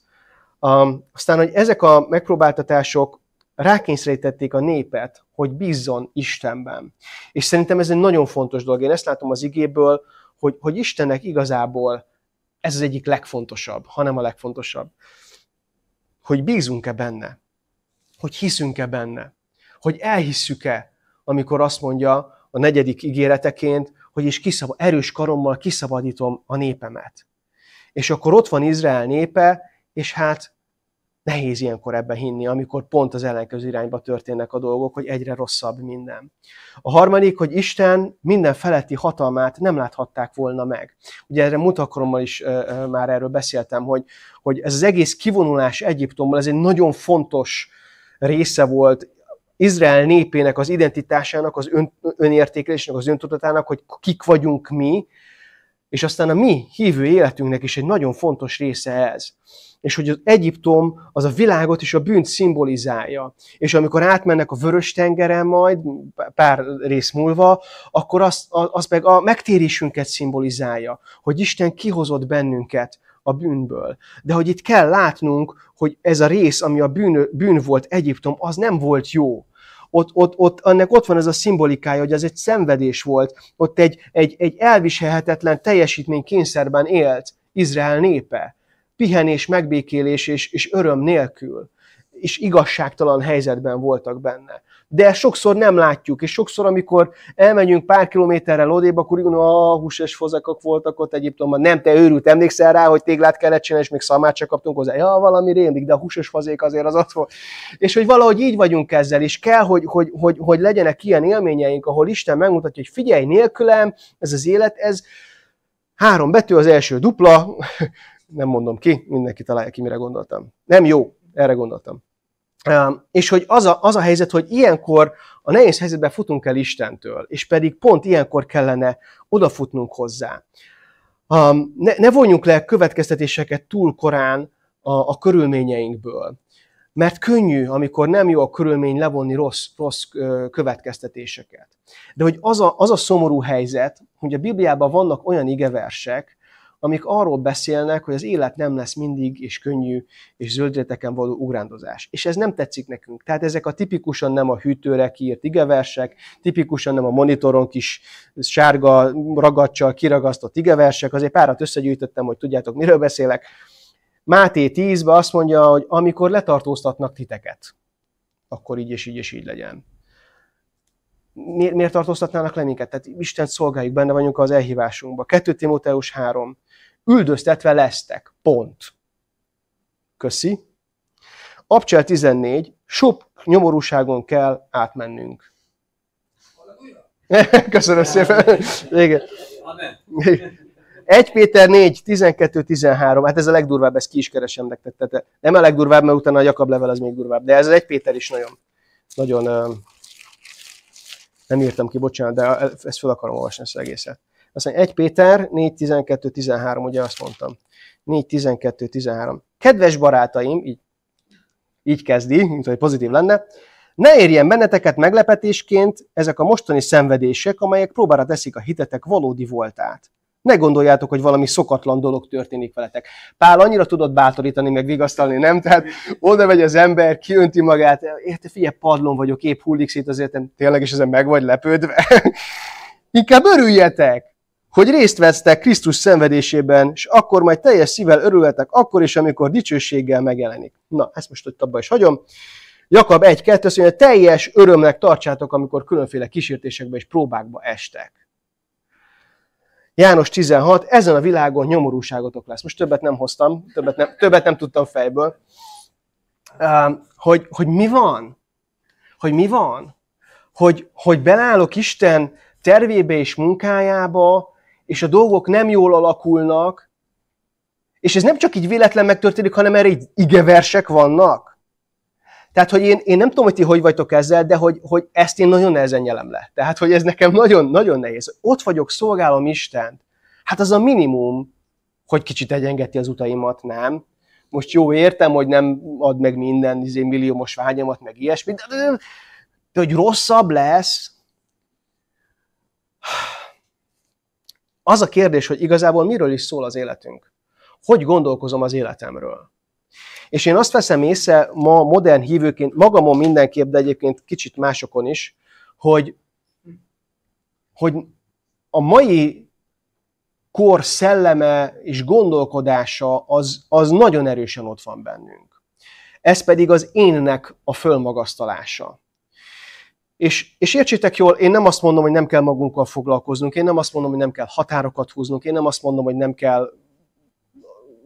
Aztán, hogy ezek a megpróbáltatások rákényszerítették a népet, hogy bízzon Istenben. És szerintem ez egy nagyon fontos dolog. Én ezt látom az igéből, hogy Istennek igazából ez az egyik legfontosabb, hanem a legfontosabb. Hogy bízunk-e benne? Hogy hiszünk-e benne? Hogy elhisszük-e, amikor azt mondja a 4. ígéreteként, hogy és erős karommal kiszabadítom a népemet. És akkor ott van Izrael népe, és hát nehéz ilyenkor ebben hinni, amikor pont az ellenkező irányba történnek a dolgok, hogy egyre rosszabb minden. A harmadik, hogy Isten minden feletti hatalmát nem láthatták volna meg. Ugye erre mutakrommal is már erről beszéltem, hogy ez az egész kivonulás Egyiptomból, ez egy nagyon fontos része volt Izrael népének az identitásának, az önértékelésnek, az öntudatának, hogy kik vagyunk mi, és aztán a mi hívő életünknek is egy nagyon fontos része ez. És hogy az Egyiptom az a világot és a bűnt szimbolizálja. És amikor átmennek a Vörös-tengeren majd, pár rész múlva, akkor az meg a megtérésünket szimbolizálja, hogy Isten kihozott bennünket a bűnből. De hogy itt kell látnunk, hogy ez a rész, ami a bűn volt Egyiptom, az nem volt jó. Annak ott van ez a szimbolikája, hogy ez egy szenvedés volt, ott egy elviselhetetlen teljesítménykényszerben élt Izrael népe. Pihenés, megbékélés és öröm nélkül. És igazságtalan helyzetben voltak benne. De sokszor nem látjuk, és sokszor, amikor elmegyünk pár kilométerrel odébb, akkor úgy gondolom, húsos fazakok voltak ott Egyiptomban. Nem, te őrült, emlékszel rá, hogy téglát kellett csinálni, és még szalmát se kaptunk hozzá. Ja, valami rémlik, de a húsos fazék azért az ott volt. És hogy valahogy így vagyunk ezzel, és kell, hogy legyenek ilyen élményeink, ahol Isten megmutatja, hogy figyelj, nélkülem, ez az élet, ez 3 betű, az első dupla, nem mondom ki, mindenki találja ki, mire gondoltam. Nem jó, erre gondoltam. És hogy az a helyzet, hogy ilyenkor a nehéz helyzetben futunk el Istentől, és pedig pont ilyenkor kellene odafutnunk hozzá. Ne vonjunk le következtetéseket túl korán a körülményeinkből, mert könnyű, amikor nem jó a körülmény, levonni rossz következtetéseket. De hogy az a szomorú helyzet, hogy a Bibliában vannak olyan igeversek, amik arról beszélnek, hogy az élet nem lesz mindig és könnyű és zöldréteken való ugrándozás. És ez nem tetszik nekünk. Tehát ezek a tipikusan nem a hűtőre kiírt igeversek, tipikusan nem a monitoron kis sárga ragaccsal kiragasztott igeversek, azért párat összegyűjtöttem, hogy tudjátok, miről beszélek. Máté 10-ben azt mondja, hogy amikor letartóztatnak titeket, akkor így és így legyen. Miért tartóztatnának le minket? Tehát Isten szolgáljuk, benne vagyunk az elhívásunkban. 2 Timóteus 3. Üldöztetve lesztek. Pont. Köszi. Abcsel 14. Sok nyomorúságon kell átmennünk. Köszönöm szépen. Igen. 1 Péter 4, 12-13. Hát ez a legdurvább, ezt ki is keresem nektek. Nem a legdurvább, mert utána a Jakab level az még durvább. De ez az 1 Péter is nagyon nem írtam ki, bocsánat, de ezt fel akarom olvasni, ezt az egészet. Azt mondja, 1 Péter 4, 12-13, ugye azt mondtam. 4, 12-13. Kedves barátaim, így kezdi, mint hogy pozitív lenne, ne érjen benneteket meglepetésként ezek a mostani szenvedések, amelyek próbára teszik a hitetek valódi voltát. Ne gondoljátok, hogy valami szokatlan dolog történik veletek. Pál annyira tudott bátorítani, meg vigasztalni, nem? Tehát oda megy az ember, kiönti magát, érte, figyelj, padlón vagyok, épp hullik szét az életem, tényleg is ezen meg vagy lepődve. Inkább örüljetek, hogy részt vesztek Krisztus szenvedésében, és akkor majd teljes szívvel örülhetek, akkor is, amikor dicsőséggel megjelenik. Na, ezt most ott abba is hagyom. Jakab 1-2 azt mondja, teljes örömnek tartsátok, amikor különféle kísértésekbe és próbákba estek. János 16, ezen a világon nyomorúságotok lesz. Most többet nem hoztam, többet nem tudtam fejből. Hogy mi van? Hogy mi van? Hogy beleállok Isten tervébe és munkájába, és a dolgok nem jól alakulnak, és ez nem csak így véletlen megtörténik, hanem erre így igeversek vannak. Tehát, hogy én nem tudom, hogy ti hogy vagytok ezzel, de hogy ezt én nagyon nehezen nyelem le. Tehát, hogy ez nekem nagyon nehéz. Ott vagyok, szolgálom Istent. Hát az a minimum, hogy kicsit egyengeti az utaimat, nem? Most jó, értem, hogy nem ad meg minden milliómos vágyamat, meg ilyesmi, de hogy rosszabb lesz. Az a kérdés, hogy igazából miről is szól az életünk. Hogy gondolkozom az életemről? És én azt veszem észre ma modern hívőként, magamon mindenképp, de egyébként kicsit másokon is, hogy a mai kor szelleme és gondolkodása az nagyon erősen ott van bennünk. Ez pedig az énnek a fölmagasztalása. És értsétek jól, én nem azt mondom, hogy nem kell magunkkal foglalkoznunk, én nem azt mondom, hogy nem kell határokat húznunk, én nem azt mondom, hogy nem kell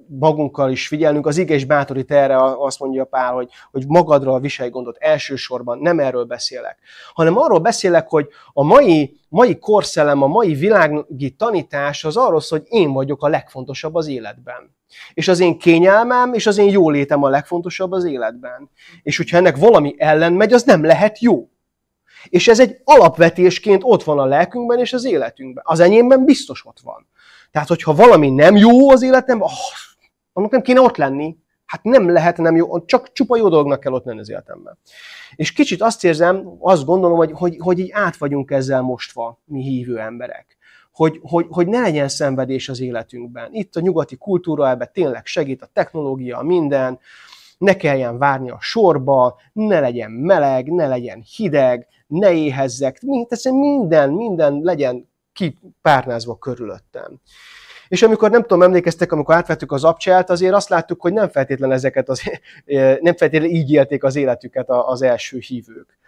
magunkkal is figyelnünk. Az ige is bátorít erre, azt mondja Pál, hogy magadra viselj gondot elsősorban, nem erről beszélek. Hanem arról beszélek, hogy a mai korszellem, a mai világi tanítás az arról szól, hogy én vagyok a legfontosabb az életben. És az én kényelmem és az én jólétem a legfontosabb az életben. És hogyha ennek valami ellen megy, az nem lehet jó. És ez egy alapvetésként ott van a lelkünkben és az életünkben. Az enyémben biztos ott van. Tehát, hogyha valami nem jó az életemben, annak nem kéne ott lenni. Hát nem lehet nem jó, csak csupa jó dolognak kell ott lenni az életemben. És kicsit azt érzem, azt gondolom, hogy így át vagyunk ezzel mostva, mi hívő emberek. Hogy ne legyen szenvedés az életünkben. Itt a nyugati kultúra ebben tényleg segít, a technológia, minden. Ne kelljen várni a sorba, ne legyen meleg, ne legyen hideg, ne éhezzek, minden legyen kipárnázva körülöttem. És amikor, nem tudom, emlékeztek, amikor átvettük az abcselt, azért azt láttuk, hogy nem feltétlenül nem feltétlenül így élték az életüket az első hívők.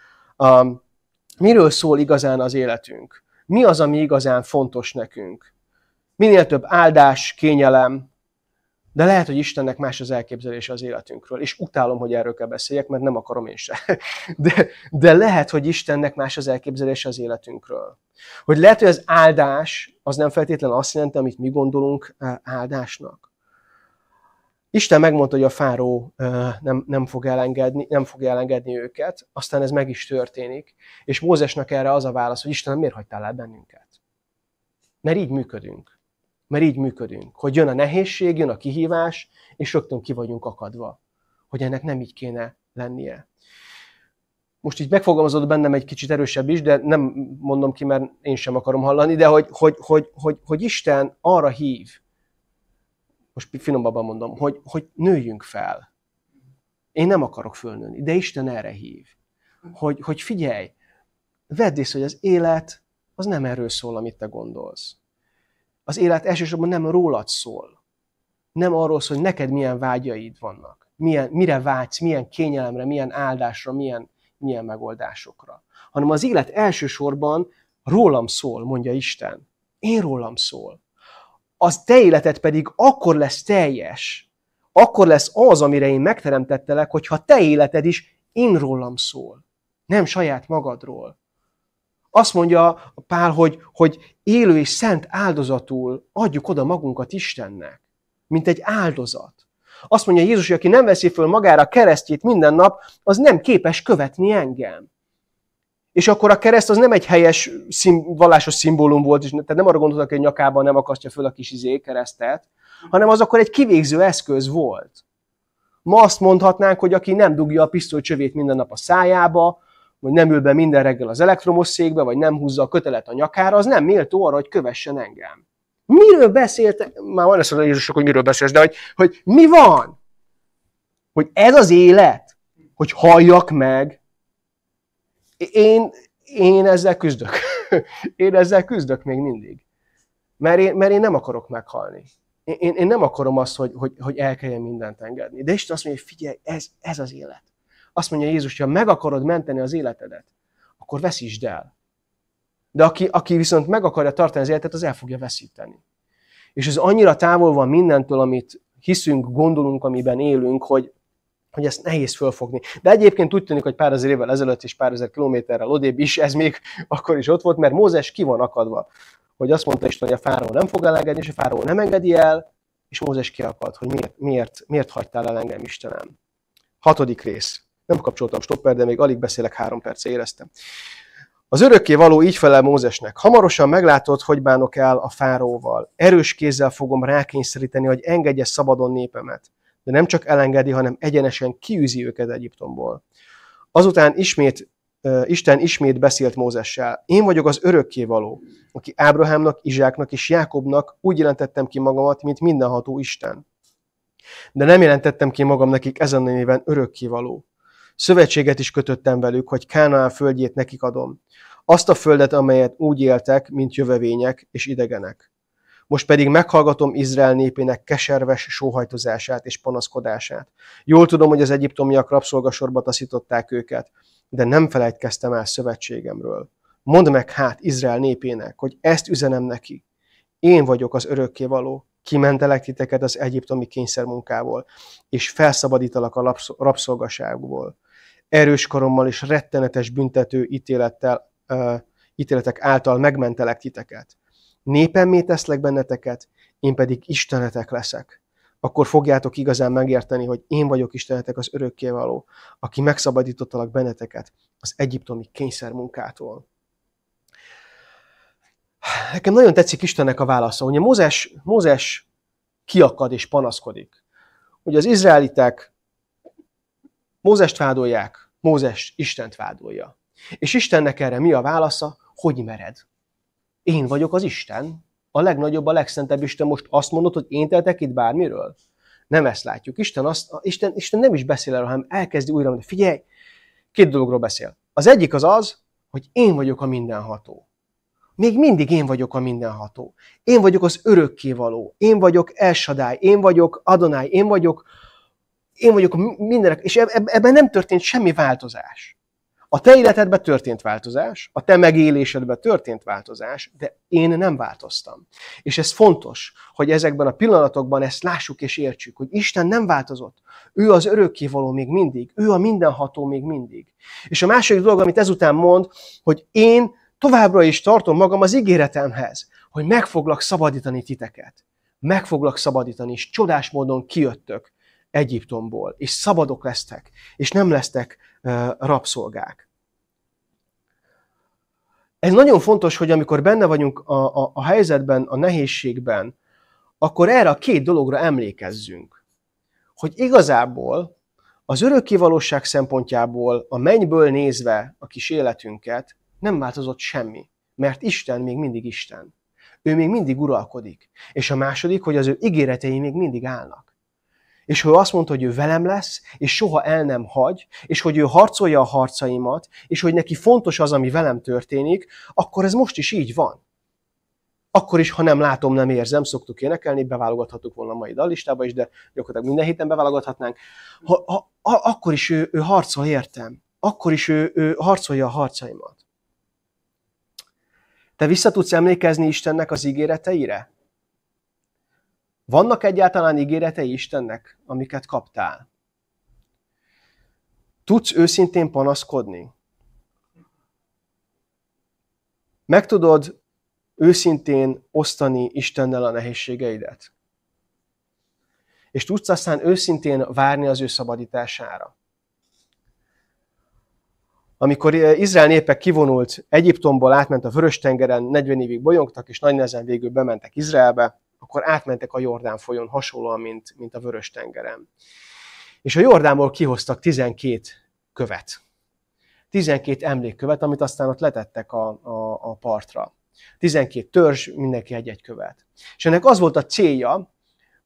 Miről szól igazán az életünk? Mi az, ami igazán fontos nekünk? Minél több áldás, kényelem, de lehet, hogy Istennek más az elképzelése az életünkről. És utálom, hogy erről kell beszéljek, mert nem akarom én se. De lehet, hogy Istennek más az elképzelése az életünkről. Hogy lehet, hogy az áldás az nem feltétlenül azt jelenti, amit mi gondolunk áldásnak. Isten megmondta, hogy a fáró nem fog elengedni őket, aztán ez meg is történik. És Mózesnek erre az a válasz, hogy Istenem, miért hagytál el bennünket? Mert így működünk. Hogy jön a nehézség, jön a kihívás, és rögtön ki vagyunk akadva. Hogy ennek nem így kéne lennie. Most így megfogalmazódott bennem egy kicsit erősebb is, de nem mondom ki, mert én sem akarom hallani, de hogy Isten arra hív, most finombabban mondom, hogy nőjünk fel. Én nem akarok fölnőni, de Isten erre hív. Hogy figyelj, vedd észre, hogy az élet az nem erről szól, amit te gondolsz. Az élet elsősorban nem rólad szól. Nem arról szól, hogy neked milyen vágyaid vannak. Mire vágysz, milyen kényelemre, milyen áldásra, milyen megoldásokra. Hanem az élet elsősorban rólam szól, mondja Isten. Én rólam szól. Az te életed pedig akkor lesz teljes, akkor lesz az, amire én megteremtettelek, hogyha te életed is én rólam szól. Nem saját magadról. Azt mondja Pál, hogy élő és szent áldozatul adjuk oda magunkat Istennek, mint egy áldozat. Azt mondja Jézus, hogy aki nem veszi föl magára a keresztjét minden nap, az nem képes követni engem. És akkor a kereszt az nem egy helyes vallásos szimbólum volt, tehát nem arra gondoltak, hogy nyakában nem akasztja föl a kis keresztet, hanem az akkor egy kivégző eszköz volt. Ma azt mondhatnánk, hogy aki nem dugja a pisztolycsövét minden nap a szájába, vagy nem ül be minden reggel az elektromos székbe, vagy nem húzza a kötelet a nyakára, az nem méltó arra, hogy kövessen engem. Miről beszéltek? Már van ezt a Jézusok, hogy miről beszélsz, de hogy mi van? Hogy ez az élet? Hogy halljak meg? Én ezzel küzdök. Én ezzel küzdök még mindig. Mert én nem akarok meghalni. Én nem akarom azt, hogy el kelljen mindent engedni. De Isten azt mondja, hogy figyelj, ez az élet. Azt mondja Jézus, hogy ha meg akarod menteni az életedet, akkor veszítsd el. De aki viszont meg akarja tartani az életet, az el fogja veszíteni. És ez annyira távol van mindentől, amit hiszünk, gondolunk, amiben élünk, hogy ezt nehéz fölfogni. De egyébként úgy tűnik, hogy pár ezer évvel ezelőtt és pár ezer kilométerrel odébb is ez még akkor is ott volt, mert Mózes ki van akadva. Hogy azt mondta Isten, hogy a fáraó nem fog elengedni, és a fáraó nem engedi el, és Mózes kiakad, hogy miért hagytál el engem, Istenem. 6. rész. Nem kapcsoltam stopper, de még alig beszélek, 3 perce éreztem. Az örökkévaló így felel Mózesnek. Hamarosan meglátod, hogy bánok el a fáraóval. Erős kézzel fogom rákényszeríteni, hogy engedje szabadon népemet. De nem csak elengedi, hanem egyenesen kiűzi őket Egyiptomból. Azután Isten ismét beszélt Mózessel. Én vagyok az örökkévaló, aki Ábrahámnak, Izsáknak és Jákobnak úgy jelentettem ki magamat, mint mindenható Isten. De nem jelentettem ki magam nekik ezen a néven örökkévaló. Szövetséget is kötöttem velük, hogy Kánaán földjét nekik adom. Azt a földet, amelyet úgy éltek, mint jövevények és idegenek. Most pedig meghallgatom Izrael népének keserves sóhajtozását és panaszkodását. Jól tudom, hogy az egyiptomiak rabszolgasorba taszították őket, de nem felejtkeztem el szövetségemről. Mondd meg hát Izrael népének, hogy ezt üzenem neki. Én vagyok az örökkévaló, kimentelek titeket az egyiptomi kényszermunkából, és felszabadítalak a rabszolgaságból. Erős karommal és rettenetes büntető ítéletek által megmentelek titeket. Népemmé teszlek benneteket, én pedig Istenetek leszek. Akkor fogjátok igazán megérteni, hogy én vagyok Istenetek az örökkévaló, aki megszabadítottalak benneteket az egyiptomi kényszermunkától. Nekem nagyon tetszik Istennek a válasza. Ugye Mózes kiakad és panaszkodik. Ugye az izraelitek Mózest vádolják, Mózes Istent vádolja. És Istennek erre mi a válasza? Hogy mered? Én vagyok az Isten, a legnagyobb, a legszentebb Isten. Most azt mondod, hogy én tehetek itt bármiről? Nem ezt látjuk. Isten nem is beszél erről, hanem elkezdi újra mondani. Figyelj, 2 dologról beszél. Az egyik az, hogy én vagyok a mindenható. még mindig én vagyok a mindenható. Én vagyok az örökkévaló. Én vagyok El Shaddai. Én vagyok Adonai. Én vagyok mindenek. És ebben nem történt semmi változás. A te életedben történt változás, a te megélésedben történt változás, de én nem változtam. És ez fontos, hogy ezekben a pillanatokban ezt lássuk és értsük, hogy Isten nem változott. Ő az örökkévaló még mindig, ő a mindenható még mindig. És a második dolog, amit ezután mond, hogy én továbbra is tartom magam az ígéretemhez, hogy meg foglak szabadítani titeket. Meg foglak szabadítani, és csodás módon kijöttök Egyiptomból, és szabadok lesztek, és nem lesztek rabszolgák. Ez nagyon fontos, hogy amikor benne vagyunk a helyzetben, a nehézségben, akkor erre a két dologra emlékezzünk. Hogy igazából az örökkévalóság szempontjából, a mennyből nézve a kis életünket, nem változott semmi, mert Isten még mindig Isten. Ő még mindig uralkodik. És a második, hogy az ő ígéretei még mindig állnak. És ő azt mondta, hogy ő velem lesz, és soha el nem hagy, és hogy ő harcolja a harcaimat, és hogy neki fontos az, ami velem történik, akkor ez most is így van. Akkor is, ha nem látom, nem érzem, szoktuk énekelni, beválogathattuk volna a mai dallistába is, de gyakorlatilag minden héten beválogathatnánk. Akkor is ő harcol értem. Akkor is ő harcolja a harcaimat. Te vissza tudsz emlékezni Istennek az ígéreteire? Vannak egyáltalán ígéretei Istennek, amiket kaptál? Tudsz őszintén panaszkodni? Meg tudod őszintén osztani Istennel a nehézségeidet? És tudsz aztán őszintén várni az ő szabadítására? Amikor Izrael népe kivonult Egyiptomból, átment a Vörös-tengeren, 40 évig bolyongtak, és nagy nehezen végül bementek Izraelbe, akkor átmentek a Jordán folyón hasonlóan, mint a Vörös-tengeren. És a Jordánból kihoztak 12 követ. 12 emlékkövet, amit aztán ott letettek a partra. 12 törzs, mindenki egy-egy követ. És ennek az volt a célja,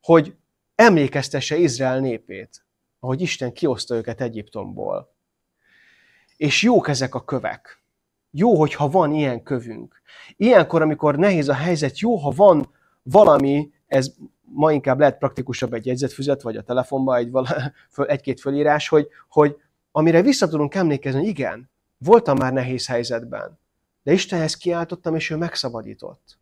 hogy emlékeztesse Izrael népét, ahogy Isten kihozta őket Egyiptomból. És jók ezek a kövek. Jó, hogyha van ilyen kövünk. Ilyenkor, amikor nehéz a helyzet, jó, ha van valami, ez ma inkább lehet praktikusabb egy jegyzetfüzet, vagy a telefonban egy-két fölírás, hogy amire vissza tudunk emlékezni, hogy igen, voltam már nehéz helyzetben, de Istenhez kiáltottam, és ő megszabadított.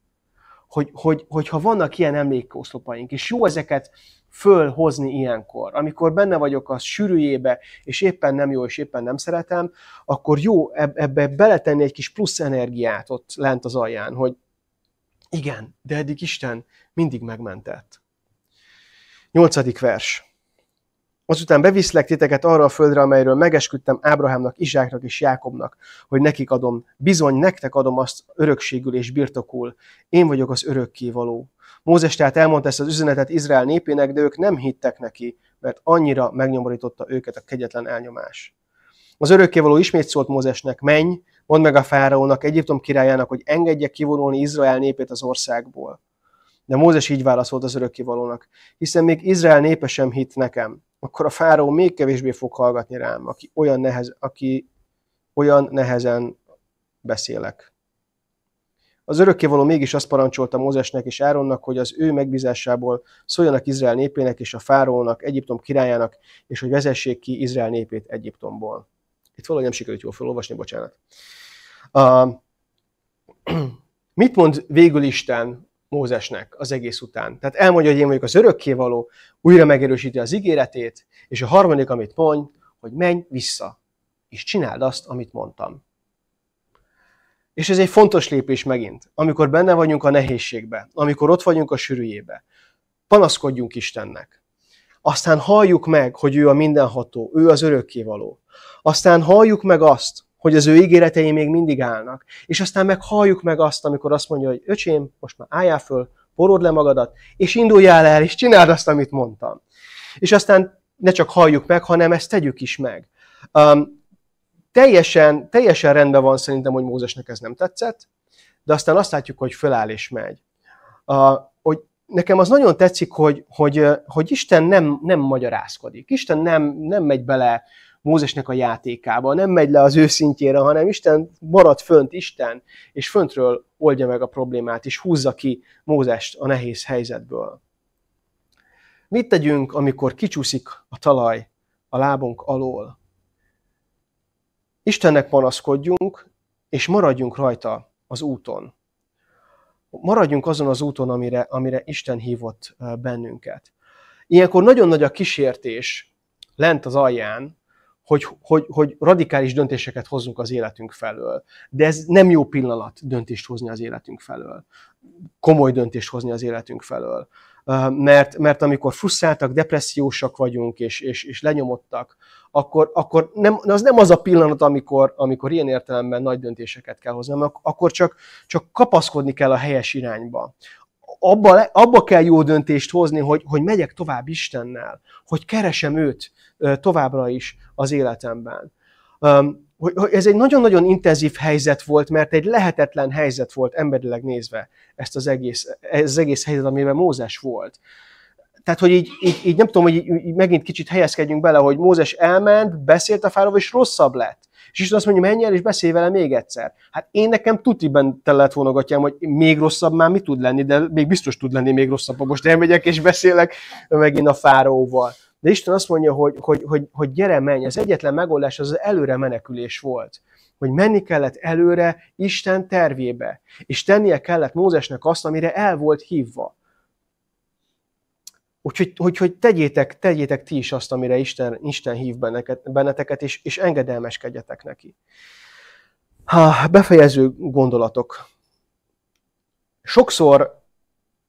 Hogyha vannak ilyen emlékoszlopaink, és jó ezeket fölhozni ilyenkor, amikor benne vagyok a sűrűjébe, és éppen nem jó, és éppen nem szeretem, akkor jó ebbe beletenni egy kis plusz energiát ott lent az alján, hogy igen, de eddig Isten mindig megmentett. 8. vers. Azután beviszlek titeket arra a földre, amelyről megesküdtem Ábrahámnak, Izsáknak és Jákobnak, hogy nekik adom. Bizony, nektek adom azt örökségül és birtokul. Én vagyok az örökkévaló. Mózes tehát elmondta ezt az üzenetet Izrael népének, de ők nem hittek neki, mert annyira megnyomorította őket a kegyetlen elnyomás. Az örökkévaló ismét szólt Mózesnek, menj, mondd meg a fáraónak, Egyiptom királyának, hogy engedje kivonulni Izrael népét az országból. De Mózes így válaszolt az örökkévalónak, hiszen még Izrael népe sem hitt nekem, akkor a fáraó még kevésbé fog hallgatni rám, aki olyan nehezen beszélek. Az örökkévaló mégis azt parancsolta Mózesnek és Áronnak, hogy az ő megbízásából szóljanak Izrael népének és a fáraónak, Egyiptom királyának, és hogy vezessék ki Izrael népét Egyiptomból. Itt valahogy nem sikerült jól felolvasni, bocsánat. Mit mond végül Isten Mózesnek az egész után? Tehát elmondja, hogy én vagyok az örökkévaló, újra megerősíti az ígéretét, és a harmadik, amit mond, hogy menj vissza, és csináld azt, amit mondtam. És ez egy fontos lépés megint, amikor benne vagyunk a nehézségbe, amikor ott vagyunk a sűrűjébe. Panaszkodjunk Istennek. Aztán halljuk meg, hogy ő a mindenható, ő az örökkévaló. Aztán halljuk meg azt, hogy az ő ígéretei még mindig állnak. És aztán meg halljuk meg azt, amikor azt mondja, hogy öcsém, most már álljál föl, porodd le magadat, és induljál el, és csináld azt, amit mondtam. És aztán ne csak halljuk meg, hanem ezt tegyük is meg. Teljesen rendben van szerintem, hogy Mózesnek ez nem tetszett, de aztán azt látjuk, hogy föláll és megy. Hogy nekem az nagyon tetszik, hogy Isten nem magyarázkodik. Isten nem megy bele Mózesnek a játékába, nem megy le az ő szintjére, hanem Isten marad fönt, Isten, és föntről oldja meg a problémát, és húzza ki Mózest a nehéz helyzetből. Mit tegyünk, amikor kicsúszik a talaj a lábunk alól? Istennek panaszkodjunk, és maradjunk rajta az úton. Maradjunk azon az úton, amire Isten hívott bennünket. Ilyenkor nagyon nagy a kísértés lent az alján, hogy radikális döntéseket hozzunk az életünk felől. De ez nem jó pillanat döntést hozni az életünk felől. Komoly döntést hozni az életünk felől. Mert amikor frusztráltak, depressziósak vagyunk, és lenyomottak, akkor az nem az a pillanat, amikor ilyen értelemben nagy döntéseket kell hozni, hanem akkor csak kapaszkodni kell a helyes irányba. Abba kell jó döntést hozni, hogy megyek tovább Istennel, hogy keresem őt továbbra is az életemben. Ez egy nagyon-nagyon intenzív helyzet volt, mert egy lehetetlen helyzet volt emberileg nézve ez az egész helyzet, amiben Mózes volt. Tehát, hogy így nem tudom, hogy így megint kicsit helyezkedjünk bele, hogy Mózes elment, beszélt a fáraóval, és rosszabb lett. És Isten azt mondja, menj el, és beszélj vele még egyszer. Hát én nekem tutiben tele lett volna gatyám, hogy még rosszabb már mi tud lenni, de még biztos tud lenni még rosszabb, most elmegyek és beszélek megint a fáraóval. De Isten azt mondja, hogy gyere, menj. Az egyetlen megoldás az előre menekülés volt. Hogy menni kellett előre Isten tervébe. És tennie kellett Mózesnek azt, amire el volt hívva. Úgyhogy tegyétek ti is azt, amire Isten hív benneteket, és engedelmeskedjetek neki. Befejező gondolatok. Sokszor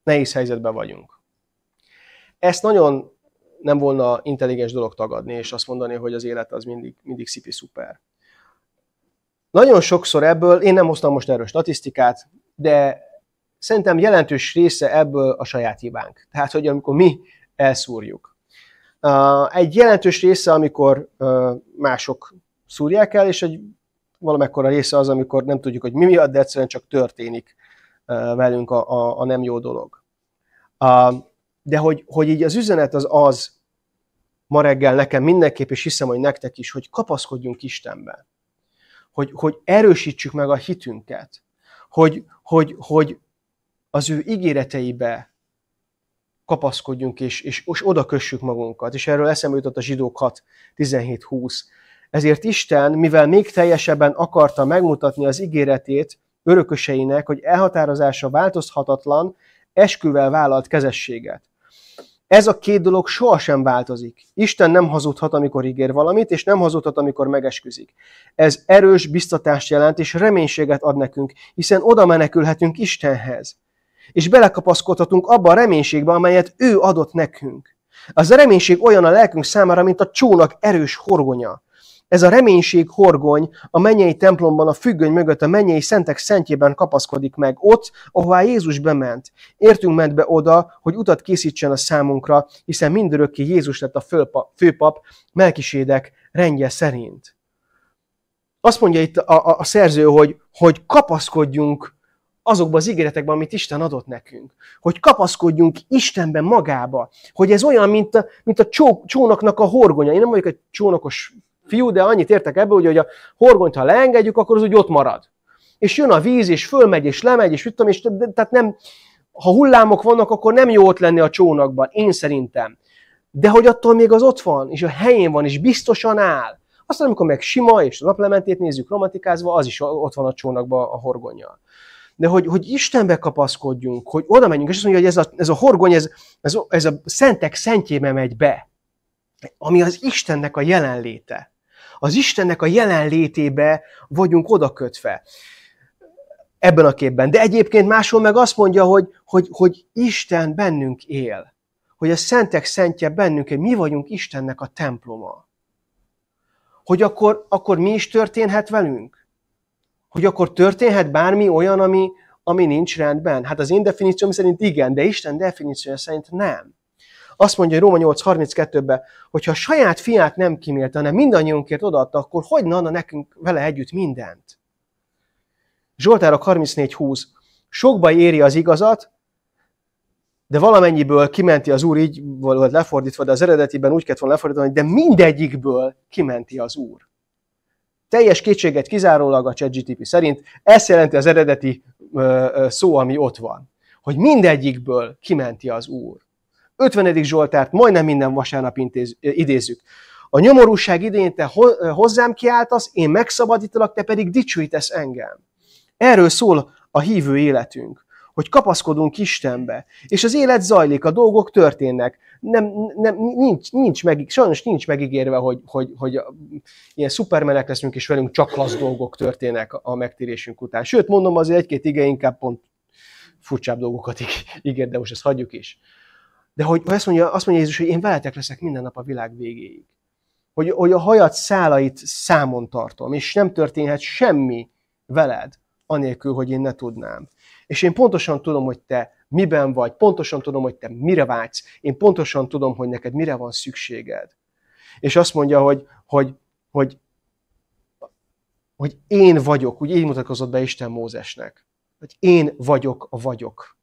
nehéz helyzetben vagyunk. Ezt nagyon nem volna intelligens dolog tagadni, és azt mondani, hogy az élet az mindig szipi-szuper. Nagyon sokszor ebből, én nem hoztam most erről statisztikát, de szerintem jelentős része ebből a saját hibánk. Tehát, hogy amikor mi elszúrjuk. Egy jelentős része, amikor mások szúrják el, és egy valamekkora része az, amikor nem tudjuk, hogy mi miatt, de egyszerűen csak történik velünk a nem jó dolog. De hogy így az üzenet az ma reggel nekem mindenképp, és hiszem, hogy nektek is, hogy kapaszkodjunk Istenbe. Hogy erősítsük meg a hitünket. Hogy az ő ígéreteibe kapaszkodjunk, és oda kössük magunkat. És erről eszembe jutott a Zsidók 6:17-20. Ezért Isten, mivel még teljesebben akarta megmutatni az ígéretét örököseinek, hogy elhatározása változhatatlan, esküvel vállalt kezességet. Ez a két dolog sohasem változik. Isten nem hazudhat, amikor ígér valamit, és nem hazudhat, amikor megesküzik. Ez erős biztatást jelent, és reménységet ad nekünk, hiszen oda menekülhetünk Istenhez. És belekapaszkodhatunk abba a reménységbe, amelyet ő adott nekünk. Az a reménység olyan a lelkünk számára, mint a csónak erős horgonya. Ez a reménység horgony a mennyei templomban, a függöny mögött, a mennyei szentek szentjében kapaszkodik meg, ott, ahová Jézus bement. Értünk ment be oda, hogy utat készítsen a számunkra, hiszen mindörökké Jézus lett a főpap Melkisédek rendje szerint. Azt mondja itt a szerző, hogy kapaszkodjunk azokba az ígéretekben, amit Isten adott nekünk. Hogy kapaszkodjunk Istenben magába. Hogy ez olyan, mint a csónaknak a horgonya. Én nem vagyok egy csónakos fiú, de annyit értek ebből, hogy a horgonyt, ha leengedjük, akkor az úgy ott marad. És jön a víz, és fölmegy, és lemegy, és tudom, és tehát nem, ha hullámok vannak, akkor nem jó ott lenni a csónakban, én szerintem. De hogy attól még az ott van, és a helyén van, és biztosan áll. Aztán, amikor meg sima, és a naplementét nézzük romantikázva, az is ott van a csónakban a horgonnyal. De hogy Istenbe kapaszkodjunk, hogy oda menjünk, és azt mondja, hogy ez a horgony, ez a szentek szentjébe megy be, ami az Istennek a jelenléte. Az Istennek a jelenlétébe vagyunk odakötve ebben a képben. De egyébként máshol meg azt mondja, hogy Isten bennünk él. Hogy a szentek szentje bennünk él. Mi vagyunk Istennek a temploma. Hogy akkor mi is történhet velünk? Hogy akkor történhet bármi olyan, ami nincs rendben? Hát az én definícióm szerint igen, de Isten definíciója szerint nem. Azt mondja Róma 8:32-ben, hogyha a saját fiát nem kímélte, hanem mindannyiunkért odaadta, akkor hogy ne adna nekünk vele együtt mindent? Zsoltárok 34:20. Sok baj éri az igazat, de valamennyiből kimenti az Úr, így volt lefordítva, de az eredetiben úgy kellett volna lefordítani, de mindegyikből kimenti az Úr. Teljes kétséget kizárólag a ChatGPT szerint, ezt jelenti az eredeti szó, ami ott van. Hogy mindegyikből kimenti az Úr. 50. Zsoltárt majdnem minden vasárnap idézzük. A nyomorúság idején te hozzám kiáltasz, én megszabadítalak, te pedig dicsőítesz engem. Erről szól a hívő életünk, hogy kapaszkodunk Istenbe, és az élet zajlik, a dolgok történnek. Sajnos nincs megígérve, hogy ilyen szupermenek leszünk, és velünk csak klassz dolgok történnek a megtérésünk után. Sőt, mondom, azért egy-két ige inkább pont furcsább dolgokat ígér, de most ezt hagyjuk is. De hogy azt mondja Jézus, hogy én veletek leszek minden nap a világ végéig. Hogy a hajad szálait számon tartom, és nem történhet semmi veled, anélkül, hogy én ne tudnám. És én pontosan tudom, hogy te miben vagy, pontosan tudom, hogy te mire vágysz, én pontosan tudom, hogy neked mire van szükséged. És azt mondja, hogy én vagyok, úgy így mutatkozott be Isten Mózesnek, hogy én vagyok a vagyok.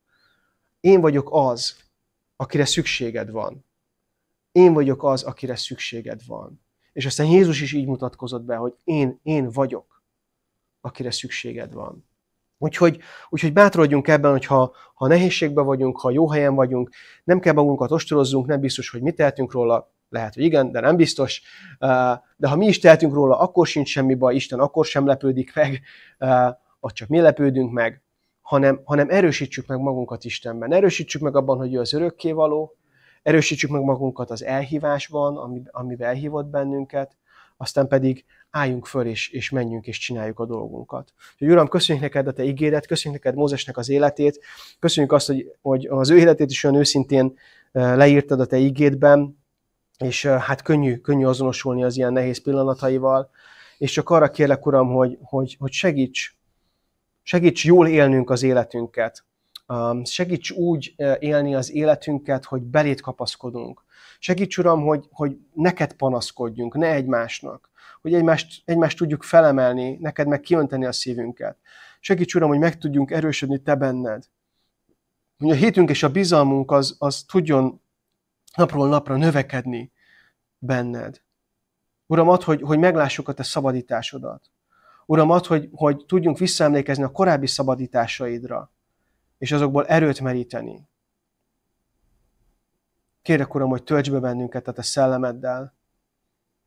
Én vagyok az, akire szükséged van. Én vagyok az, akire szükséged van. És aztán Jézus is így mutatkozott be, hogy én vagyok, akire szükséged van. Úgyhogy bátorodjunk ebben, hogy ha nehézségben vagyunk, ha jó helyen vagyunk, nem kell magunkat ostorozzunk, nem biztos, hogy mit tehetünk róla, lehet, hogy igen, de nem biztos. De ha mi is tehetünk róla, akkor sincs semmi baj, Isten akkor sem lepődik meg, vagy csak mi lepődünk meg, hanem erősítsük meg magunkat Istenben. Erősítsük meg abban, hogy ő az örökkévaló, erősítsük meg magunkat az elhívásban, amiben elhívott bennünket, aztán pedig álljunk föl, és menjünk, és csináljuk a dolgunkat. Úgyhogy Uram, köszönjük neked a te igédet, köszönjük neked Mózesnek az életét, köszönjük azt, hogy az ő életét is olyan őszintén leírtad a te igédben, és hát könnyű azonosulni az ilyen nehéz pillanataival, és csak arra kérlek, Uram, hogy segíts jól élnünk az életünket, segíts úgy élni az életünket, hogy beléd kapaszkodunk. Segíts, Uram, hogy neked panaszkodjunk, ne egymásnak. Hogy egymást tudjuk felemelni, neked meg kiönteni a szívünket. Segíts, Uram, hogy meg tudjunk erősödni te benned. Hogy a hitünk és a bizalmunk az tudjon napról napra növekedni benned. Uram, add, hogy meglássuk a te szabadításodat. Uram, add, hogy tudjunk visszaemlékezni a korábbi szabadításaidra, és azokból erőt meríteni. Kérlek, Uram, hogy tölts be bennünket a te szellemeddel,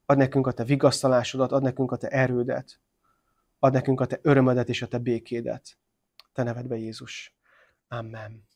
add nekünk a te vigasztalásodat, add nekünk a te erődet, add nekünk a te örömödet és a te békédet. Te nevedbe, Jézus. Amen.